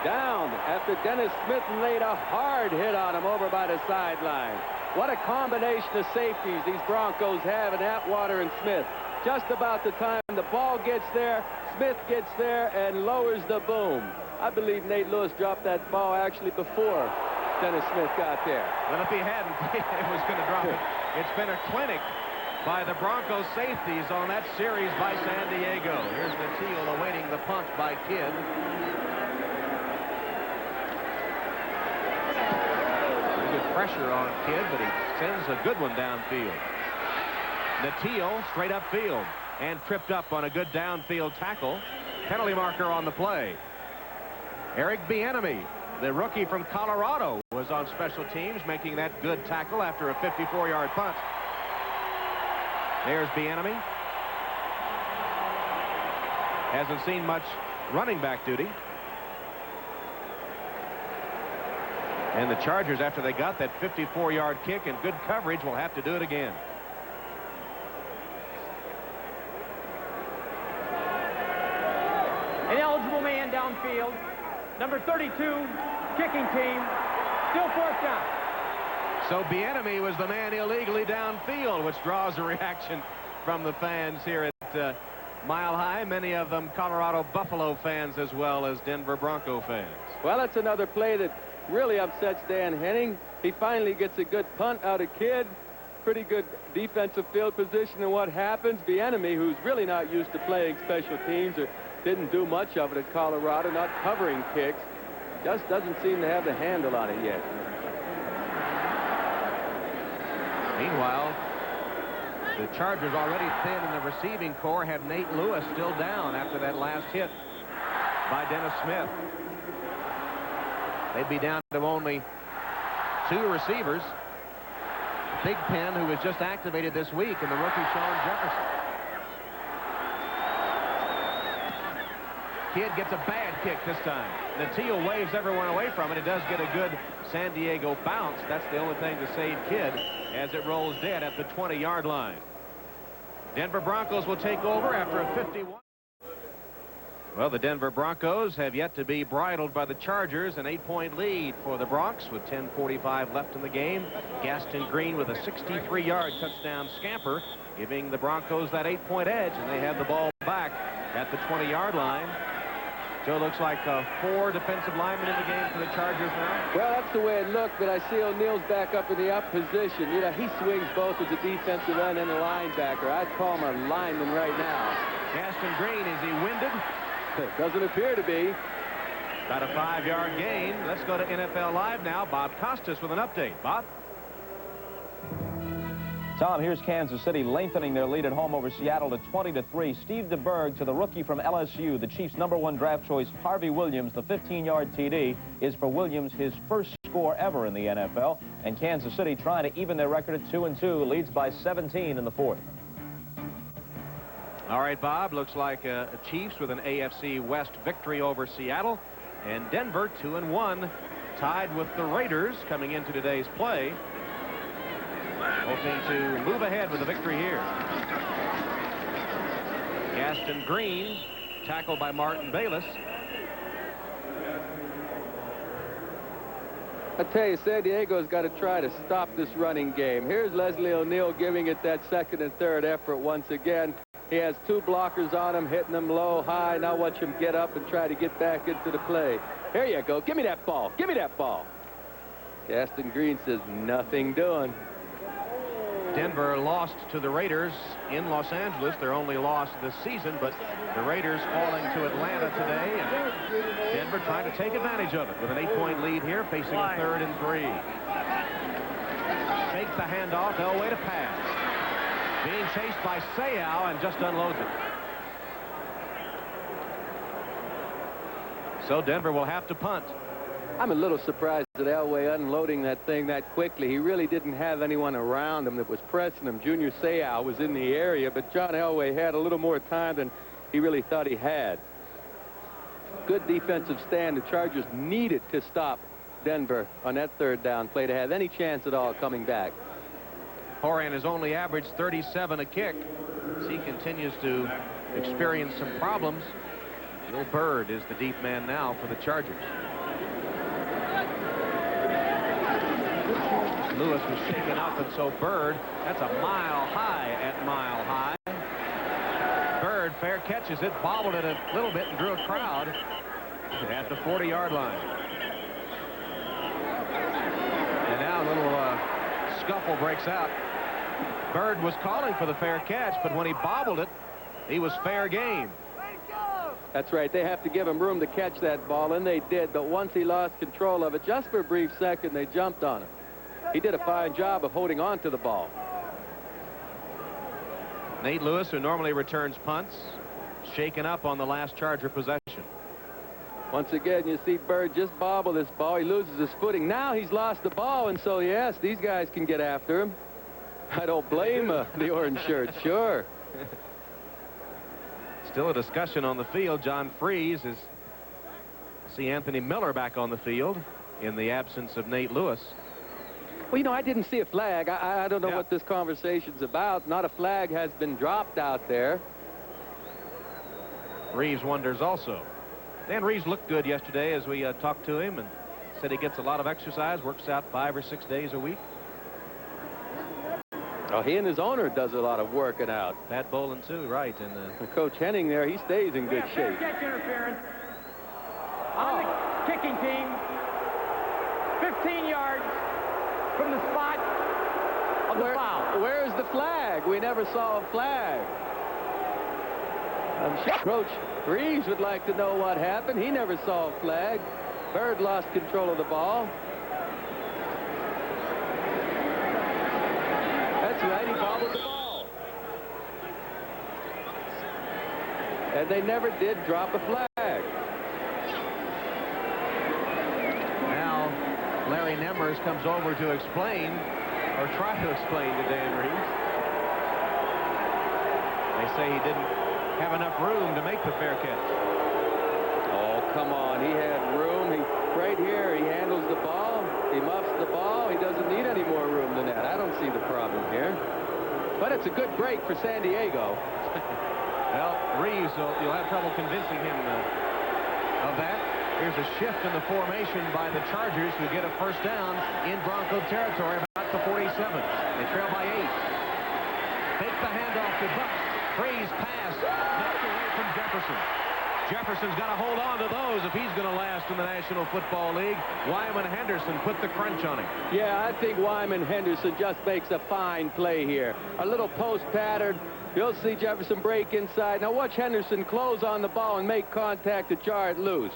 down after Dennis Smith laid a hard hit on him over by the sideline. What a combination of safeties these Broncos have in Atwater and Smith. Just about the time the ball gets there, Smith gets there and lowers the boom. I believe Nate Lewis dropped that ball actually before Dennis Smith got there. Well, if he hadn't, it was going to drop it. It's been a clinic by the Broncos safeties on that series by San Diego. Here's Teal awaiting the punt by Kidd. Good pressure on Kidd, but he sends a good one downfield. Teal straight upfield and tripped up on a good downfield tackle. Penalty marker on the play. Eric Bieniemy, the rookie from Colorado, was on special teams, making that good tackle after a 54-yard punt. There's Bieniemy. Hasn't seen much running back duty. And the Chargers, after they got that 54-yard kick and good coverage, will have to do it again. An eligible man downfield. Number 32, kicking team. Still 4th down. So Bieniemy was the man illegally downfield, which draws a reaction from the fans here at Mile High. Many of them Colorado Buffalo fans as well as Denver Bronco fans. Well, that's another play that really upsets Dan Henning. He finally gets a good punt out of Kidd. Pretty good defensive field position. And what happens? Bieniemy, who's really not used to playing special teams or didn't do much of it at Colorado, not covering kicks, just doesn't seem to have the handle on it yet. Meanwhile, the Chargers, already thin in the receiving corps, have Nate Lewis still down after that last hit by Dennis Smith. They'd be down to only 2 receivers. Big Pen, who was just activated this week, and the rookie Sean Jefferson. Kidd gets a bad kick this time. Teal waves everyone away from it. It does get a good San Diego bounce. That's the only thing to save Kidd as it rolls dead at the 20-yard line. Denver Broncos will take over after a 51. Well, the Denver Broncos have yet to be bridled by the Chargers. An 8-point lead for the Bronx with 10:45 left in the game. Gaston Green with a 63-yard touchdown scamper, giving the Broncos that 8-point edge, and they have the ball back at the 20-yard line. Joe, looks like 4 defensive linemen in the game for the Chargers now. Well, that's the way it looked, but I see O'Neill's back up in the up position. You know, he swings both as a defensive end and a linebacker. I'd call him a lineman right now. Gaston Green, is he winded? Doesn't appear to be. About a 5-yard gain. Let's go to NFL Live now. Bob Costas with an update. Bob? Tom, here's Kansas City lengthening their lead at home over Seattle to 20-3. Steve DeBerg to the rookie from LSU, the Chiefs' #1 draft choice, Harvey Williams. The 15-yard TD is for Williams, his first score ever in the NFL. And Kansas City trying to even their record at 2-2, leads by 17 in the 4th. All right, Bob, looks like a Chiefs with an AFC West victory over Seattle. And Denver 2-1, tied with the Raiders coming into today's play. Hoping to move ahead with a victory here. Gaston Green, tackled by Martin Bayless. I tell you, San Diego's got to try to stop this running game. Here's Leslie O'Neil giving it that 2nd and 3rd effort once again. He has 2 blockers on him, hitting them low, high. Now watch him get up and try to get back into the play. Here you go. Give me that ball. Give me that ball. Gaston Green says nothing doing. Denver lost to the Raiders in Los Angeles, their only loss this season, but the Raiders falling to Atlanta today, and Denver trying to take advantage of it with an 8-point lead here, facing a 3rd and 3. Fakes the handoff, Elway to pass. Being chased by Seau and just unloads it. So Denver will have to punt. I'm a little surprised at Elway unloading that thing that quickly. He really didn't have anyone around him that was pressing him. Junior Seau was in the area, but John Elway had a little more time than he really thought he had. Good defensive stand. The Chargers needed to stop Denver on that 3rd down play to have any chance at all coming back. Horan has only averaged 37 a kick as he continues to experience some problems. Bill Bird is the deep man now for the Chargers. Lewis was shaken up, and so Bird, that's a mile high at Mile High. Bird fair catches it, bobbled it a little bit, and drew a crowd at the 40-yard line. And now a little scuffle breaks out. Bird was calling for the fair catch, but when he bobbled it, he was fair game. That's right. They have to give him room to catch that ball, and they did. But once he lost control of it, just for a brief second, they jumped on him. He did a fine job of holding on to the ball. Nate Lewis, who normally returns punts, shaken up on the last Charger possession. Once again, you see Bird just bobble this ball. He loses his footing. Now he's lost the ball, and so, yes, these guys can get after him. I don't blame the orange shirt, sure. Still a discussion on the field. John Freese is see Anthony Miller back on the field in the absence of Nate Lewis. Well, you know, I didn't see a flag. I don't know what this conversation's about. Not a flag has been dropped out there. Reeves wonders also. Dan Reeves looked good yesterday as we talked to him and said he gets a lot of exercise, works out 5 or 6 days a week. Oh, he and his owner does a lot of working out. Pat Boland too, right? And Coach Henning there, he stays in good shape. Catch interference on the kicking team. 15 yards from the spot of the foul. Where's the flag? We never saw a flag. I'm sure Coach Reeves would like to know what happened. He never saw a flag. Bird lost control of the ball. That's right, he bobbled the ball. And they never did drop a flag. now Larry Nemmers comes over to explain, or try to explain to Dan Reeves. They say he didn't have enough room to make the fair catch. Oh, come on. He had room. Right here, he handles the ball. He muffs the ball. He doesn't need any more room than that. I don't see the problem here. But it's a good break for San Diego. Well, Reeves, you'll have trouble convincing him of that. Here's a shift in the formation by the Chargers, who get a first down in Bronco territory about the 47. They trail by 8. Fake the handoff to Buck. Freeze pass knocked away from Jefferson. Jefferson's got to hold on to those if he's going to last in the National Football League. Wyman Henderson put the crunch on him. Yeah, I think Wyman Henderson just makes a fine play here. A little post pattern. You'll see Jefferson break inside. Now watch Henderson close on the ball and make contact to jar it loose.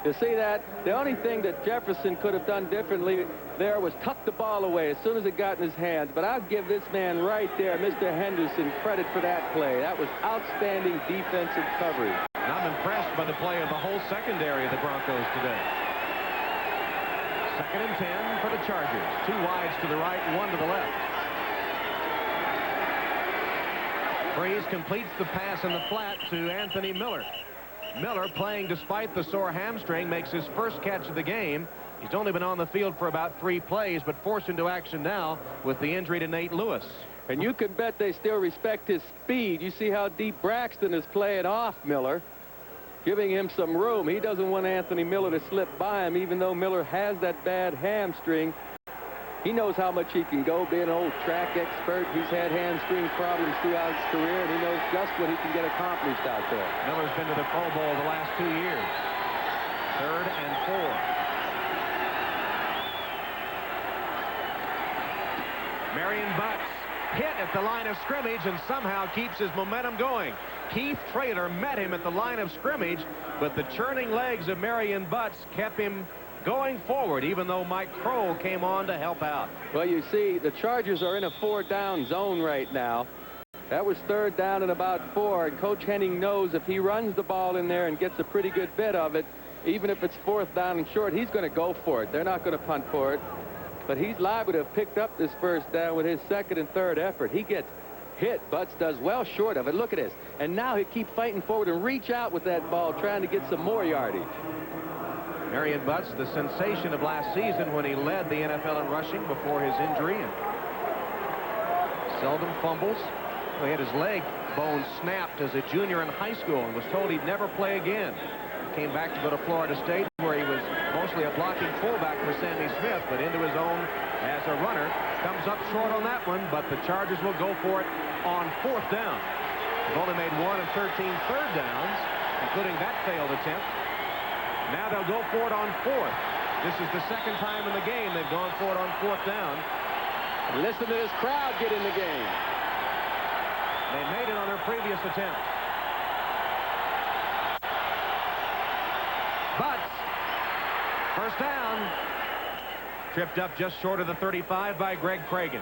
You see that? The only thing that Jefferson could have done differently there was tuck the ball away as soon as it got in his hands. But I'll give this man right there, Mr. Henderson, credit for that play. That was outstanding defensive coverage. And I'm impressed by the play of the whole secondary of the Broncos today. 2nd and 10 for the Chargers. 2 wides to the right and 1 to the left. Freeze completes the pass in the flat to Anthony Miller. Miller, playing despite the sore hamstring, makes his first catch of the game. He's only been on the field for about 3 plays, but forced into action now with the injury to Nate Lewis. And you can bet they still respect his speed. You see how deep Braxton is playing off Miller, giving him some room. He doesn't want Anthony Miller to slip by him, even though Miller has that bad hamstring. He knows how much he can go, being an old track expert. He's had hamstring problems throughout his career, and he knows just what he can get accomplished out there. Miller's been to the Pro Bowl the last 2 years. 3rd and 4. Marion Butts hit at the line of scrimmage and somehow keeps his momentum going. Keith Traylor met him at the line of scrimmage, but the churning legs of Marion Butts kept him going forward, even though Mike Kroll came on to help out. Well, you see, the Chargers are in a 4-down zone right now. That was 3rd down and about 4, and Coach Henning knows if he runs the ball in there and gets a pretty good bit of it, even if it's 4th down and short, he's going to go for it. They're not going to punt for it. But he's liable to have picked up this 1st down with his 2nd and 3rd effort. He gets hit. Butts does well short of it. Look at this. And now he keep fighting forward and reach out with that ball, trying to get some more yardage. Marion Butts, the sensation of last season when he led the NFL in rushing before his injury, and seldom fumbles. He had his leg bone snapped as a junior in high school and was told he'd never play again. He came back to go to Florida State, where he was most mostly a blocking fullback for Sammy Smith, but into his own as a runner. Comes up short on that one, but the Chargers will go for it on 4th down. They've only made 1 of 13 third downs, including that failed attempt. Now they'll go for it on 4th. This is the second time in the game they've gone for it on 4th down. Listen to this crowd get in the game. They made it on their previous attempt. Butts, first down. Tripped up just short of the 35 by Greg Cragen.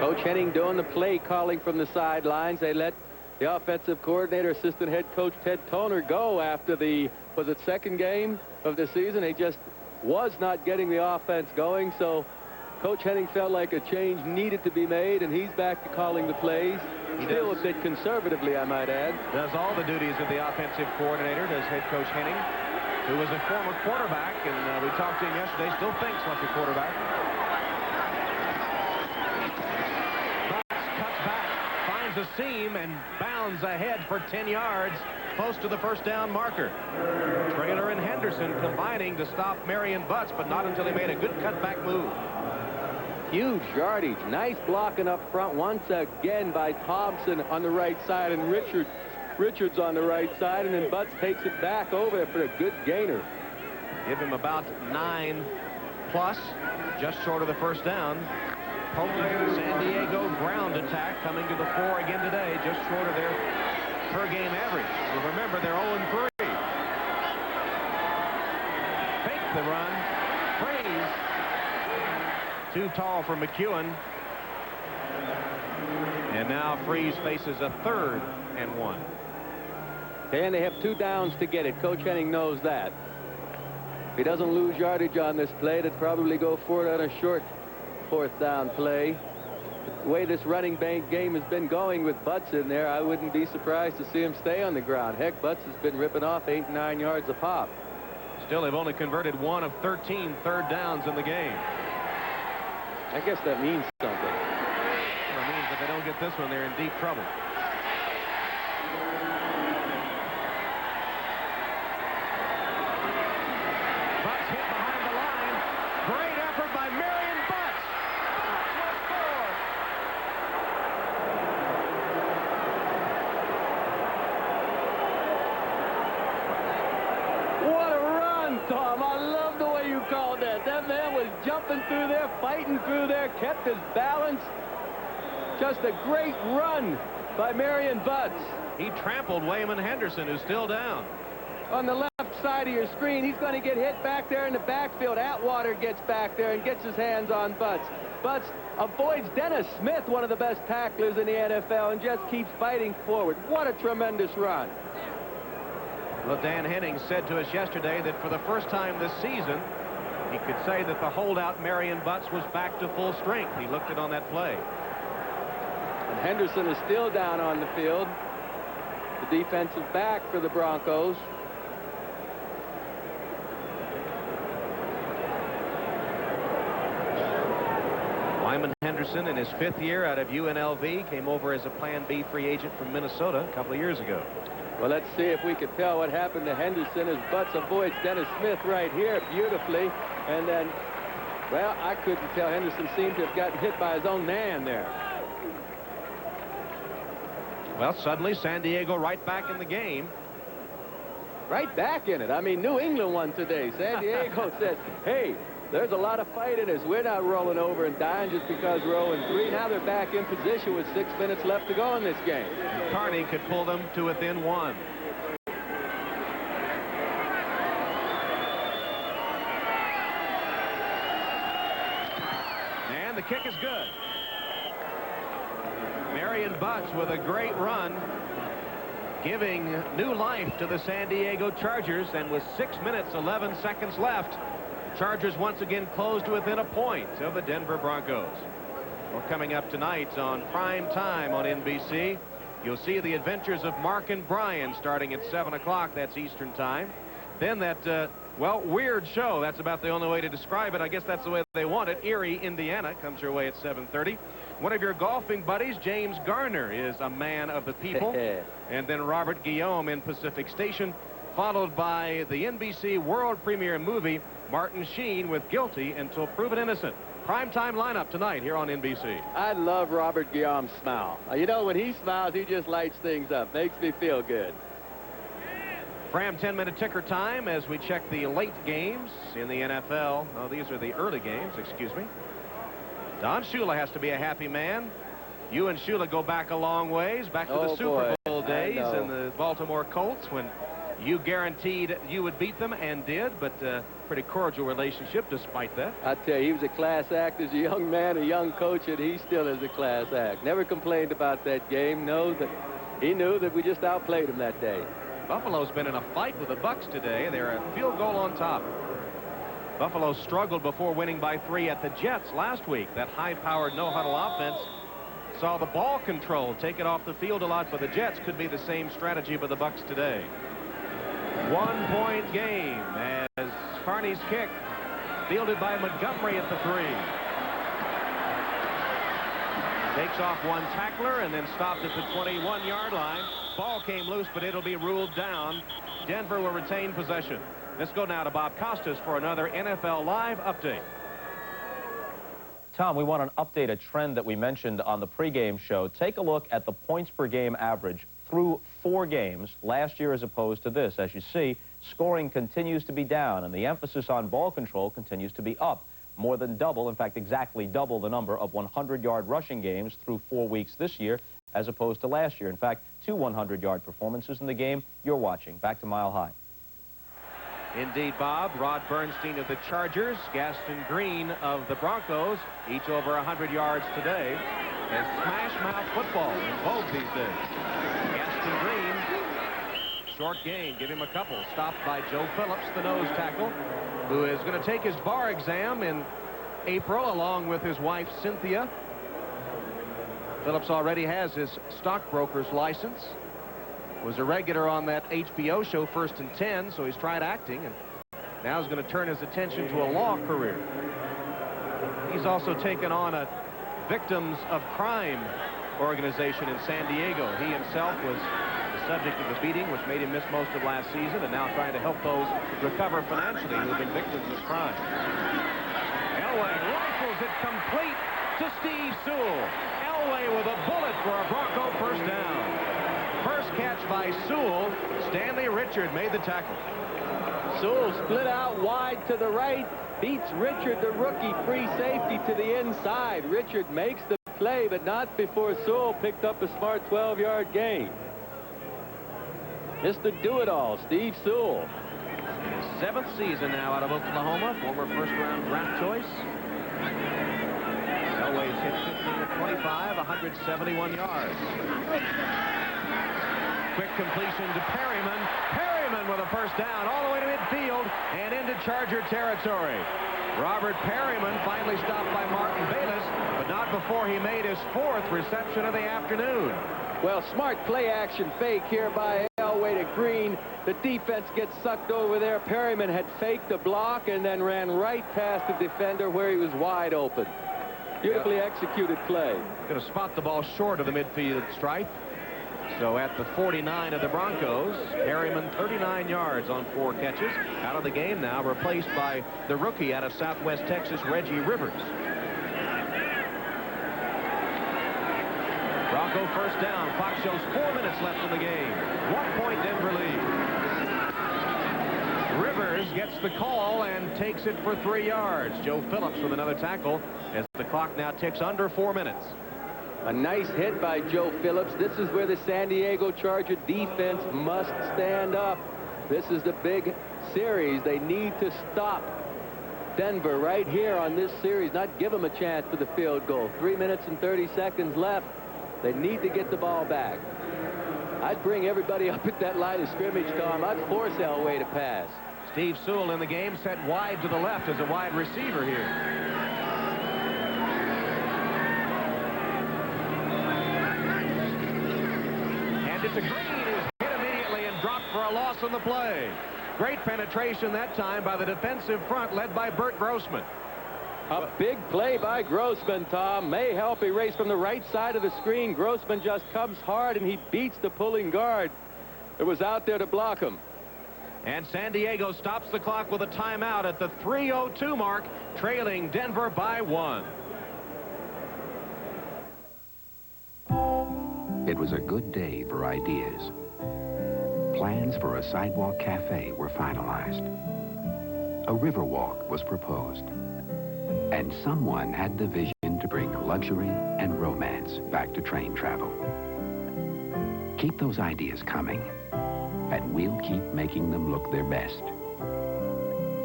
Coach Henning doing the play calling from the sidelines. They let the offensive coordinator, assistant head coach Ted Toner go after the, was it second game of the season? He just was not getting the offense going, so Coach Henning felt like a change needed to be made, and he's back to calling the plays. Still a bit conservatively, I might add. Does all the duties of the offensive coordinator, does head coach Henning, who was a former quarterback, and we talked to him yesterday, still thinks like a quarterback. Butts cuts back, finds a seam, and bounds ahead for 10 yards, close to the first down marker. Traylor and Henderson combining to stop Marion Butts, but not until he made a good cutback move. Huge yardage. Nice blocking up front once again by Thompson on the right side and Richards on the right side, and then Butts takes it back over there for a good gainer. Give him about 9+, just short of the first down. San Diego ground attack coming to the fore again today, just short of their per-game average. Well, remember, they're 0-3. Fake the run. Freeze. Too tall for McEwen. And now Freeze faces a 3rd and 1. And they have 2 downs to get it. Coach Henning knows that. If he doesn't lose yardage on this play, they'd probably go for it on a short 4th down play. The way this running bank game has been going with Butts in there, I wouldn't be surprised to see him stay on the ground. Heck, Butts has been ripping off 8 and 9 yards a pop. Still, they've only converted 1 of 13 third downs in the game. I guess that means something. Well, it means if they don't get this one, they're in deep trouble. Butts hit behind the line. Great effort by Marion Butts. Will score. What a run, Tom. I love the way you called that. That man was jumping through there, fighting through there, kept his balance. Just a great run by Marion Butts. He trampled Wayman Henderson, who's still down. On the left side of your screen, he's going to get hit back there in the backfield. Atwater gets back there and gets his hands on Butts. Butts avoids Dennis Smith, one of the best tacklers in the NFL, and just keeps fighting forward. What a tremendous run. Well, Dan Henning said to us yesterday that for the first time this season, he could say that the holdout Marion Butts was back to full strength. He looked it on that play. And Henderson is still down on the field. The defensive back for the Broncos. Wyman Henderson, in his 5th year out of UNLV, came over as a Plan B free agent from Minnesota a couple of years ago. Well, let's see if we can tell what happened to Henderson as Butts avoids Dennis Smith right here beautifully. And then, well, I couldn't tell. Henderson seemed to have gotten hit by his own man there. Well, suddenly San Diego right back in the game. Right back in it. I mean, New England won today. San Diego said, hey, there's a lot of fight in us. We're not rolling over and dying just because we're 0-3. Now they're back in position with 6 minutes left to go in this game. And Carney could pull them to within 1. And the kick is good. Marion Butts with a great run, giving new life to the San Diego Chargers, and with 6 minutes, 11 seconds left, Chargers once again closed to within a point of the Denver Broncos. Well, coming up tonight on prime time on NBC, you'll see the adventures of Mark and Brian starting at 7 o'clock. That's Eastern time. Then that, well, weird show. That's about the only way to describe it. I guess that's the way they want it. Erie, Indiana comes your way at 7:30. One of your golfing buddies, James Garner, is a man of the people. And then Robert Guillaume in Pacific Station, followed by the NBC world premiere movie, Martin Sheen with Guilty Until Proven Innocent. Primetime lineup tonight here on NBC. I love Robert Guillaume's smile. You know, when he smiles, he just lights things up. Makes me feel good. Fram 10-minute ticker time as we check the late games in the NFL. Oh, these are the early games, excuse me. Don Shula has to be a happy man. You and Shula go back a long ways, back to the Super Bowl days and the Baltimore Colts when you guaranteed you would beat them and did, but pretty cordial relationship despite that. I tell you, he was a class act as a young man, a young coach, and he still is a class act. Never complained about that game. He knew that we just outplayed him that day. Buffalo's been in a fight with the Bucs today. They're a field goal on top. Buffalo struggled before winning by 3 at the Jets last week. That high-powered no-huddle offense saw the ball control take it off the field a lot for the Jets. Could be the same strategy for the Bucs today. 1-point game as Carney's kick fielded by Montgomery at the 3. Takes off one tackler and then stopped at the 21-yard line. Ball came loose, but it'll be ruled down. Denver will retain possession. Let's go now to Bob Costas for another NFL Live update. Tom, we want to update a trend that we mentioned on the pregame show. Take a look at the points per game average through 4 games last year as opposed to this. As you see, scoring continues to be down, and the emphasis on ball control continues to be up. More than double, in fact, exactly double the number of 100-yard rushing games through 4 weeks this year as opposed to last year. In fact, 2 100-yard performances in the game you're watching. Back to Mile High. Indeed, Bob. Rod Bernstein of the Chargers, Gaston Green of the Broncos, each over 100 yards today. And smash mouth football in both these days. Gaston Green, short gain, give him a couple. Stopped by Joe Phillips, the nose tackle, who is going to take his bar exam in April along with his wife, Cynthia. Phillips already has his stockbroker's license. Was a regular on that HBO show First and 10, so he's tried acting, and now he's going to turn his attention to a law career. He's also taken on a Victims of Crime organization in San Diego. He himself was the subject of a beating which made him miss most of last season, and now trying to help those recover financially who have been victims of crime. Elway rifles it complete to Steve Sewell. Elway with a bullet for a Bronco first down. First catch by Sewell. Stanley Richard made the tackle. Sewell split out wide to the right, beats Richard, the rookie, free safety to the inside. Richard makes the play, but not before Sewell picked up a smart 12-yard gain. Mr. Do-It-All, Steve Sewell. His 7th season now out of Oklahoma, former first-round draft choice. Elway's hit 15 of 25, 171 yards. Quick completion to Perryman. Perryman with a first down all the way to midfield and into Charger territory. Robert Perryman finally stopped by Martin Bayless, but not before he made his 4th reception of the afternoon. Well, smart play action fake here by Elway to Green. The defense gets sucked over there. Perryman had faked the block and then ran right past the defender where he was wide open. Beautifully executed play. Going to spot the ball short of the midfield stripe. So at the 49 of the Broncos, Perryman 39 yards on 4 catches. Out of the game now, replaced by the rookie out of Southwest Texas, Reggie Rivers. Bronco first down. Clock shows 4 minutes left in the game. 1-point Denver lead. Rivers gets the call and takes it for 3 yards. Joe Phillips with another tackle as the clock now ticks under 4 minutes. A nice hit by Joe Phillips. This is where the San Diego Charger defense must stand up. This is the big series. They need to stop Denver right here on this series, not give them a chance for the field goal. 3 minutes and 30 seconds left. They need to get the ball back. I'd bring everybody up at that line of scrimmage, Tom. I'd force Elway to pass. Steve Sewell in the game, set wide to the left as a wide receiver here. To Green, who's hit immediately and dropped for a loss on the play. Great penetration that time by the defensive front led by Bert Grossman. A big play by Grossman, Tom. May help erase from the right side of the screen. Grossman just comes hard, and he beats the pulling guard that was out there to block him. And San Diego stops the clock with a timeout at the 3:02 mark, trailing Denver by 1. It was a good day for ideas. Plans for a sidewalk cafe were finalized. A river walk was proposed. And someone had the vision to bring luxury and romance back to train travel. Keep those ideas coming, and we'll keep making them look their best.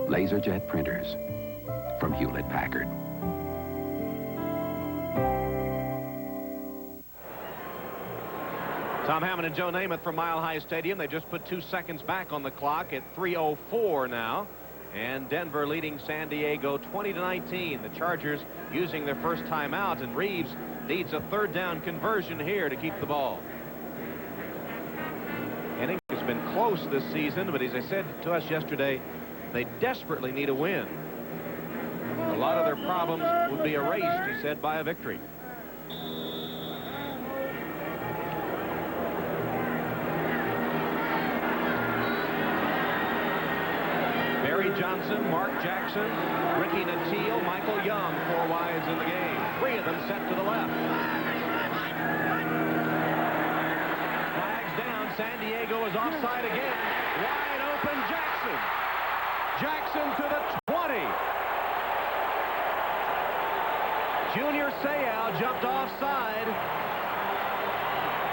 LaserJet printers from Hewlett-Packard. Tom Hammond and Joe Namath from Mile High Stadium. They just put 2 seconds back on the clock at 3:04 now. And Denver leading San Diego 20-19. The Chargers using their first timeout, and Reeves needs a 3rd down conversion here to keep the ball. Inning has been close this season, but as I said to us yesterday, they desperately need a win. A lot of their problems would be erased, he said, by a victory. Johnson, Mark Jackson, Ricky Nattiel, Michael Young, 4 wides in the game. 3 of them set to the left. Flags down. San Diego is offside again. Wide open Jackson. Jackson to the 20. Junior Seau jumped offside.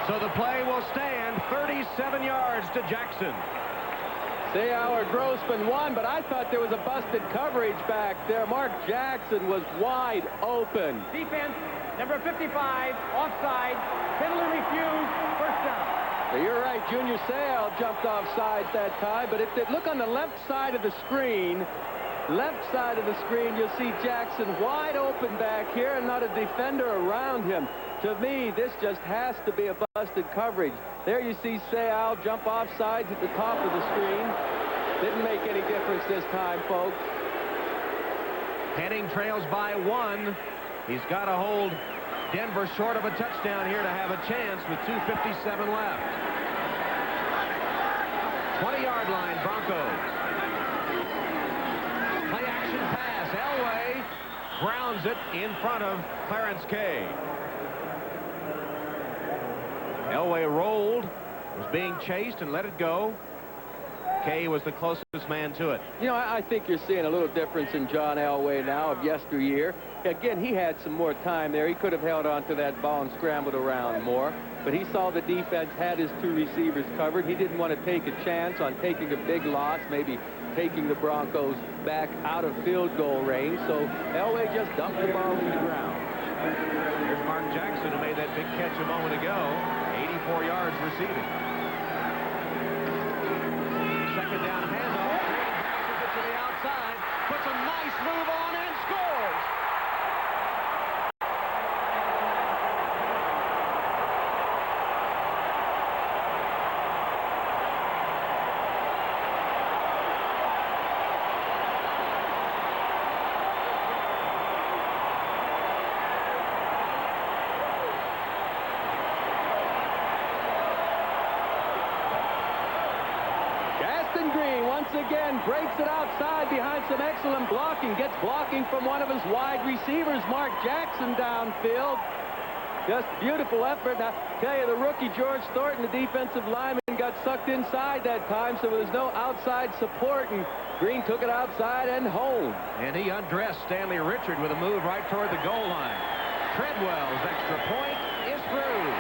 So the play will stand 37 yards to Jackson. Seau or Grossman won, but I thought there was a busted coverage back there. Mark Jackson was wide open. Defense, number 55, offside, penalty refused, first down. So you're right, Junior Seau jumped offside that time, but if they look on the left side of the screen, you'll see Jackson wide open back here and not a defender around him. To me, this just has to be a busted coverage. There you see Seau jump off sides at the top of the screen. Didn't make any difference this time, folks. Henning trails by 1. He's got to hold Denver short of a touchdown here to have a chance with 2:57 left. 20-yard line, Broncos. Play action pass. Elway grounds it in front of Clarence Kay. Elway rolled, was being chased, and let it go. Kay was the closest man to it. You know, I think you're seeing a little difference in John Elway now of yesteryear. Again, he had some more time there. He could have held on to that ball and scrambled around more. But he saw the defense had his 2 receivers covered. He didn't want to take a chance on taking a big loss, maybe taking the Broncos back out of field goal range. So Elway just dumped the ball in the ground. Here's Mark Jackson, who made that big catch a moment ago. 84 yards receiving. Second down handoff. Green bounces it to the outside. Puts a nice move on and scores. Again, breaks it outside behind some excellent blocking. Gets blocking from one of his wide receivers, Mark Jackson, downfield. Just beautiful effort. Now, tell you, the rookie George Thornton, the defensive lineman, got sucked inside that time, so there was no outside support, and Green took it outside and home. And he undressed Stanley Richard with a move right toward the goal line. Treadwell's extra point is through.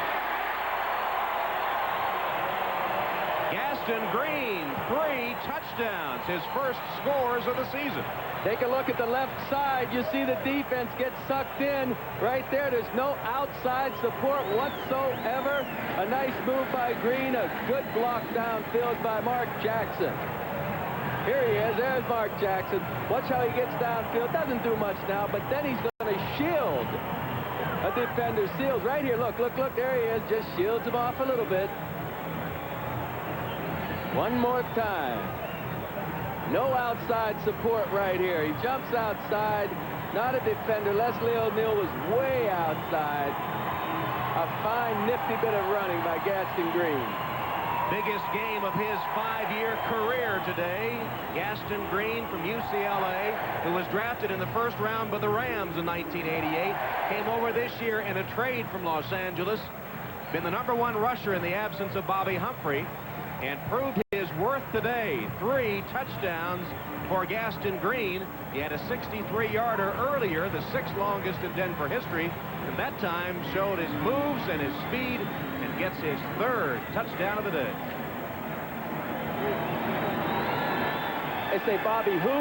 Gaston Green, 3 touchdowns, his first scores of the season. Take a look at the left side. You see the defense get sucked in. Right there, there's no outside support whatsoever. A nice move by Green, a good block downfield by Mark Jackson. Here he is. There's Mark Jackson. Watch how he gets downfield. Doesn't do much now, but then he's going to shield a defender. Seals right here. Look, look, look. There he is. Just shields him off a little bit. One more time. No outside support right here. He jumps outside, not a defender. Leslie O'Neal was way outside. A fine, nifty bit of running by Gaston Green. Biggest game of his 5-year career today. Gaston Green from UCLA, who was drafted in the first round by the Rams in 1988, came over this year in a trade from Los Angeles, been the #1 rusher in the absence of Bobby Humphrey, and proved his worth today. 3 touchdowns for Gaston Green. He had a 63-yarder earlier, the 6th longest in Denver history, and that time showed his moves and his speed, and gets his 3rd touchdown of the day. They say Bobby who?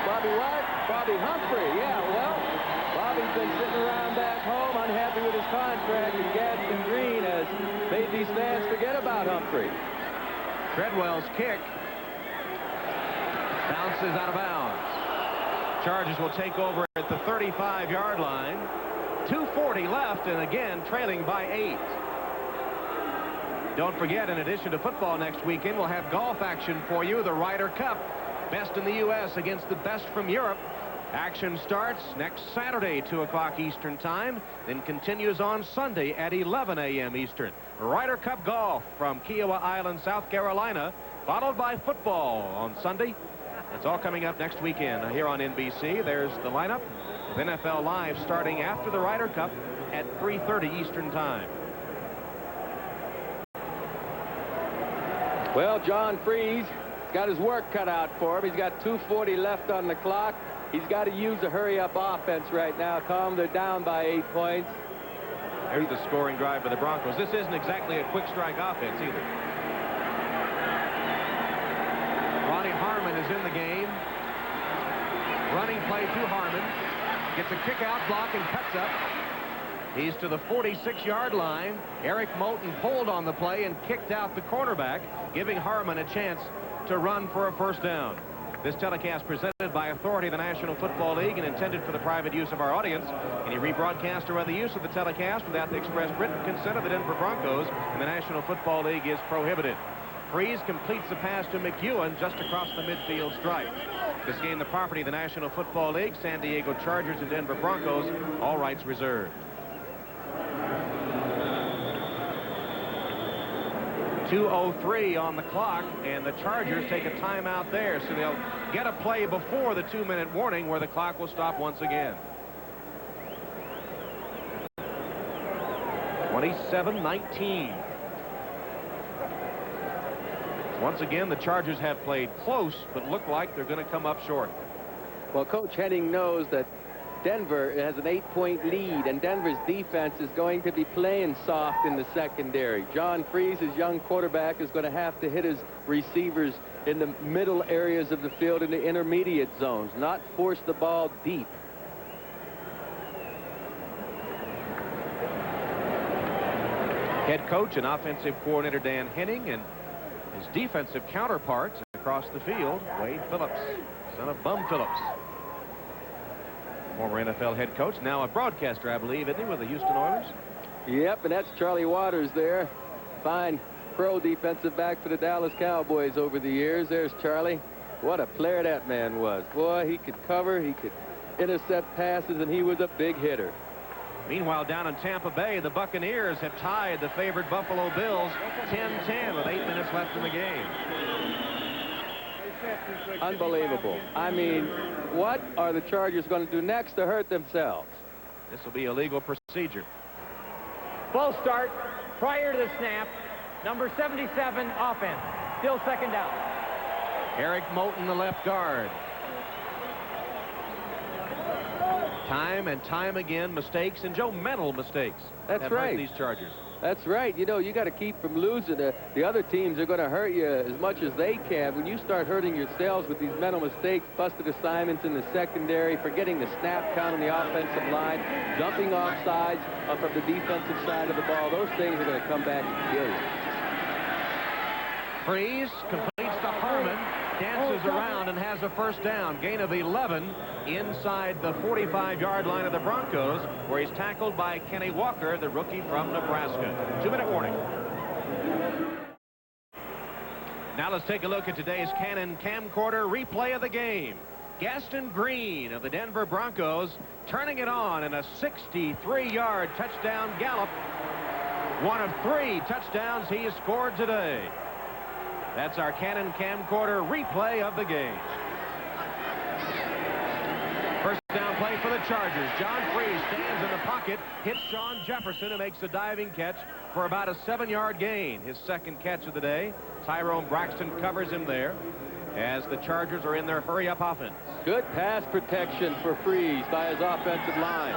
Bobby what? Bobby Humphrey. Yeah, well, Bobby's been sitting around back home unhappy with his contract, and Gaston Green has made these fans forget about Humphrey. Treadwell's kick bounces out of bounds. Chargers will take over at the 35-yard line. 2:40 left, and again trailing by 8. Don't forget, in addition to football next weekend, we'll have golf action for you. The Ryder Cup, best in the U.S. against the best from Europe. Action starts next Saturday, 2 o'clock Eastern Time, then continues on Sunday at 11 a.m. Eastern. Ryder Cup golf from Kiowa Island, South Carolina, followed by football on Sunday. That's all coming up next weekend here on NBC. There's the lineup with NFL Live starting after the Ryder Cup at 3:30 Eastern Time. Well, John Freese got his work cut out for him. He's got 2:40 left on the clock. He's got to use a hurry-up offense right now. Tom, they're down by 8 points. There's the scoring drive by the Broncos. This isn't exactly a quick strike offense either. Ronnie Harmon is in the game. Running play to Harmon. Gets a kick out, block, and cuts up. He's to the 46-yard line. Eric Moulton pulled on the play and kicked out the cornerback, giving Harmon a chance to run for a first down. This telecast presented by authority of the National Football League and intended for the private use of our audience. Any rebroadcast or other use of the telecast without the express written consent of the Denver Broncos and the National Football League is prohibited. Freese completes the pass to McEwen just across the midfield stripe. This game the property of the National Football League, San Diego Chargers and Denver Broncos, all rights reserved. 2:03 on the clock, and the Chargers take a timeout there, so they'll get a play before the 2-minute warning where the clock will stop once again. 27-19. Once again, the Chargers have played close, but look like they're going to come up short. Well, Coach Henning knows that Denver has an 8-point lead, and Denver's defense is going to be playing soft in the secondary. John Freese, his young quarterback, is going to have to hit his receivers in the middle areas of the field in the intermediate zones, not force the ball deep. Head coach and offensive coordinator Dan Henning and his defensive counterparts across the field, Wade Phillips, son of Bum Phillips. Former NFL head coach, now a broadcaster, I believe, isn't he, with the Houston Oilers? Yep, and that's Charlie Waters there. Fine pro defensive back for the Dallas Cowboys over the years. There's Charlie. What a player that man was. Boy, he could cover, he could intercept passes, and he was a big hitter. Meanwhile, down in Tampa Bay, the Buccaneers have tied the favored Buffalo Bills 10-10 with 8 minutes left in the game. Unbelievable. I mean, what are the Chargers going to do next to hurt themselves? This will be a legal procedure. Full start prior to the snap. Number 77, offense. Still second down. Eric Moulton, the left guard. Time and time again, mistakes, and Joe, mental mistakes. That's have right. hurt these Chargers. That's right. You know, you got to keep from losing. The other teams are going to hurt you as much as they can. When you start hurting yourselves with these mental mistakes, busted assignments in the secondary, forgetting the snap count on the offensive line, jumping off sides up of the defensive side of the ball, those things are going to come back and kill you. Freese completes to Harmon, dances around and has a first down. Gain of 11 inside the 45-yard line of the Broncos, where he's tackled by Kenny Walker, the rookie from Nebraska. 2-minute warning. Now let's take a look at today's Canon camcorder replay of the game. Gaston Green of the Denver Broncos turning it on in a 63-yard touchdown gallop. One of 3 touchdowns he has scored today. That's our Canon camcorder replay of the game. First down play for the Chargers. John Freeze stands in the pocket, hits Sean Jefferson, who makes the diving catch for about a 7-yard gain. His second catch of the day. Tyrone Braxton covers him there as the Chargers are in their hurry-up offense. Good pass protection for Freeze by his offensive line.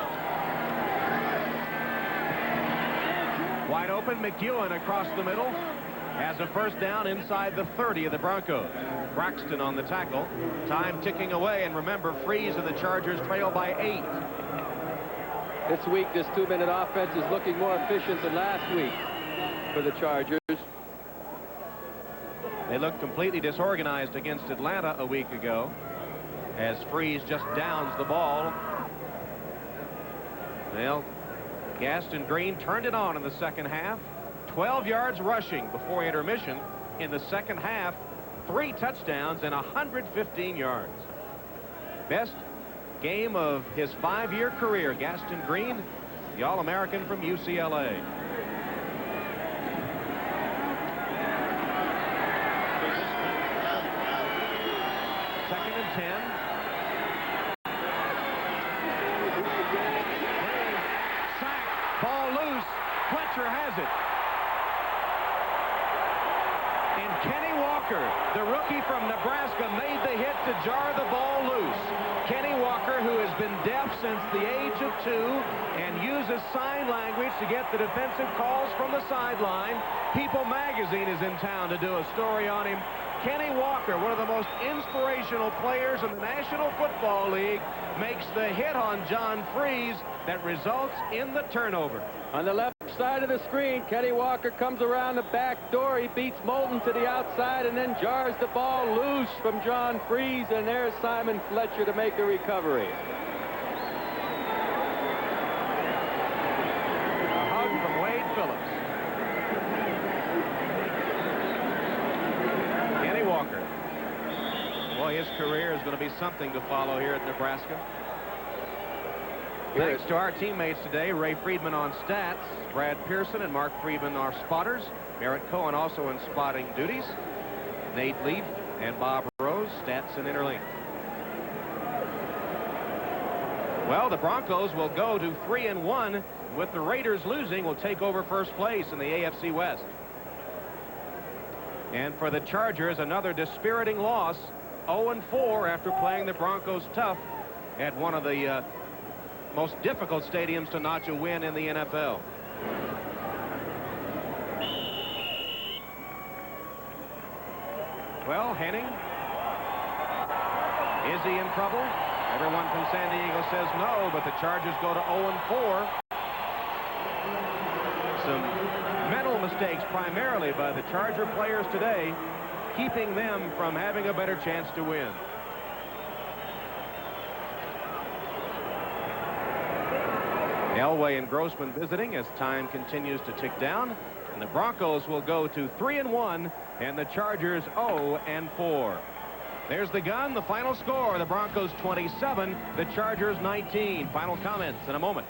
Wide open, McEwen across the middle has a first down inside the 30 of the Broncos. Braxton on the tackle. Time ticking away, and remember, Freeze and the Chargers trail by 8. This week, this 2-minute offense is looking more efficient than last week for the Chargers. They looked completely disorganized against Atlanta a week ago as Freeze just downs the ball. Well, Gaston Green turned it on in the second half. 12 yards rushing before intermission in the second half. 3 touchdowns and 115 yards. Best game of his 5-year career. Gaston Green, the All-American from UCLA. Second and 10. Sack. Ball loose. Fletcher has it. And Kenny Walker, the rookie from Nebraska, made the hit to jar the ball loose. Kenny Walker, who has been deaf since the age of 2 and uses sign language to get the defensive calls from the sideline. People magazine is in town to do a story on him. Kenny Walker, one of the most inspirational players in the National Football League, makes the hit on John Freeze that results in the turnover. On the left side of the screen, Kenny Walker comes around the back door. He beats Moulton to the outside and then jars the ball loose from John Freeze, and there's Simon Fletcher to make the recovery. A hug from Wade Phillips. Kenny Walker. Boy, his career is going to be something to follow here at Nebraska. Thanks to our teammates today, Ray Friedman on stats, Brad Pearson and Mark Friedman are spotters, Merritt Cohen also in spotting duties, Nate Leaf and Bob Rose, stats and interlink. Well, the Broncos will go to 3-1. With the Raiders losing, will take over first place in the AFC West. And for the Chargers, another dispiriting loss, 0-4 after playing the Broncos tough at one of the most difficult stadiums to notch a win in the NFL. Well, Henning, is he in trouble? Everyone from San Diego says no, but the Chargers go to 0-4. Some mental mistakes primarily by the Charger players today, keeping them from having a better chance to win. Elway and Grossman visiting as time continues to tick down, and the Broncos will go to 3-1 and the Chargers 0-4. There's the gun, the final score, the Broncos 27, the Chargers 19. Final comments in a moment.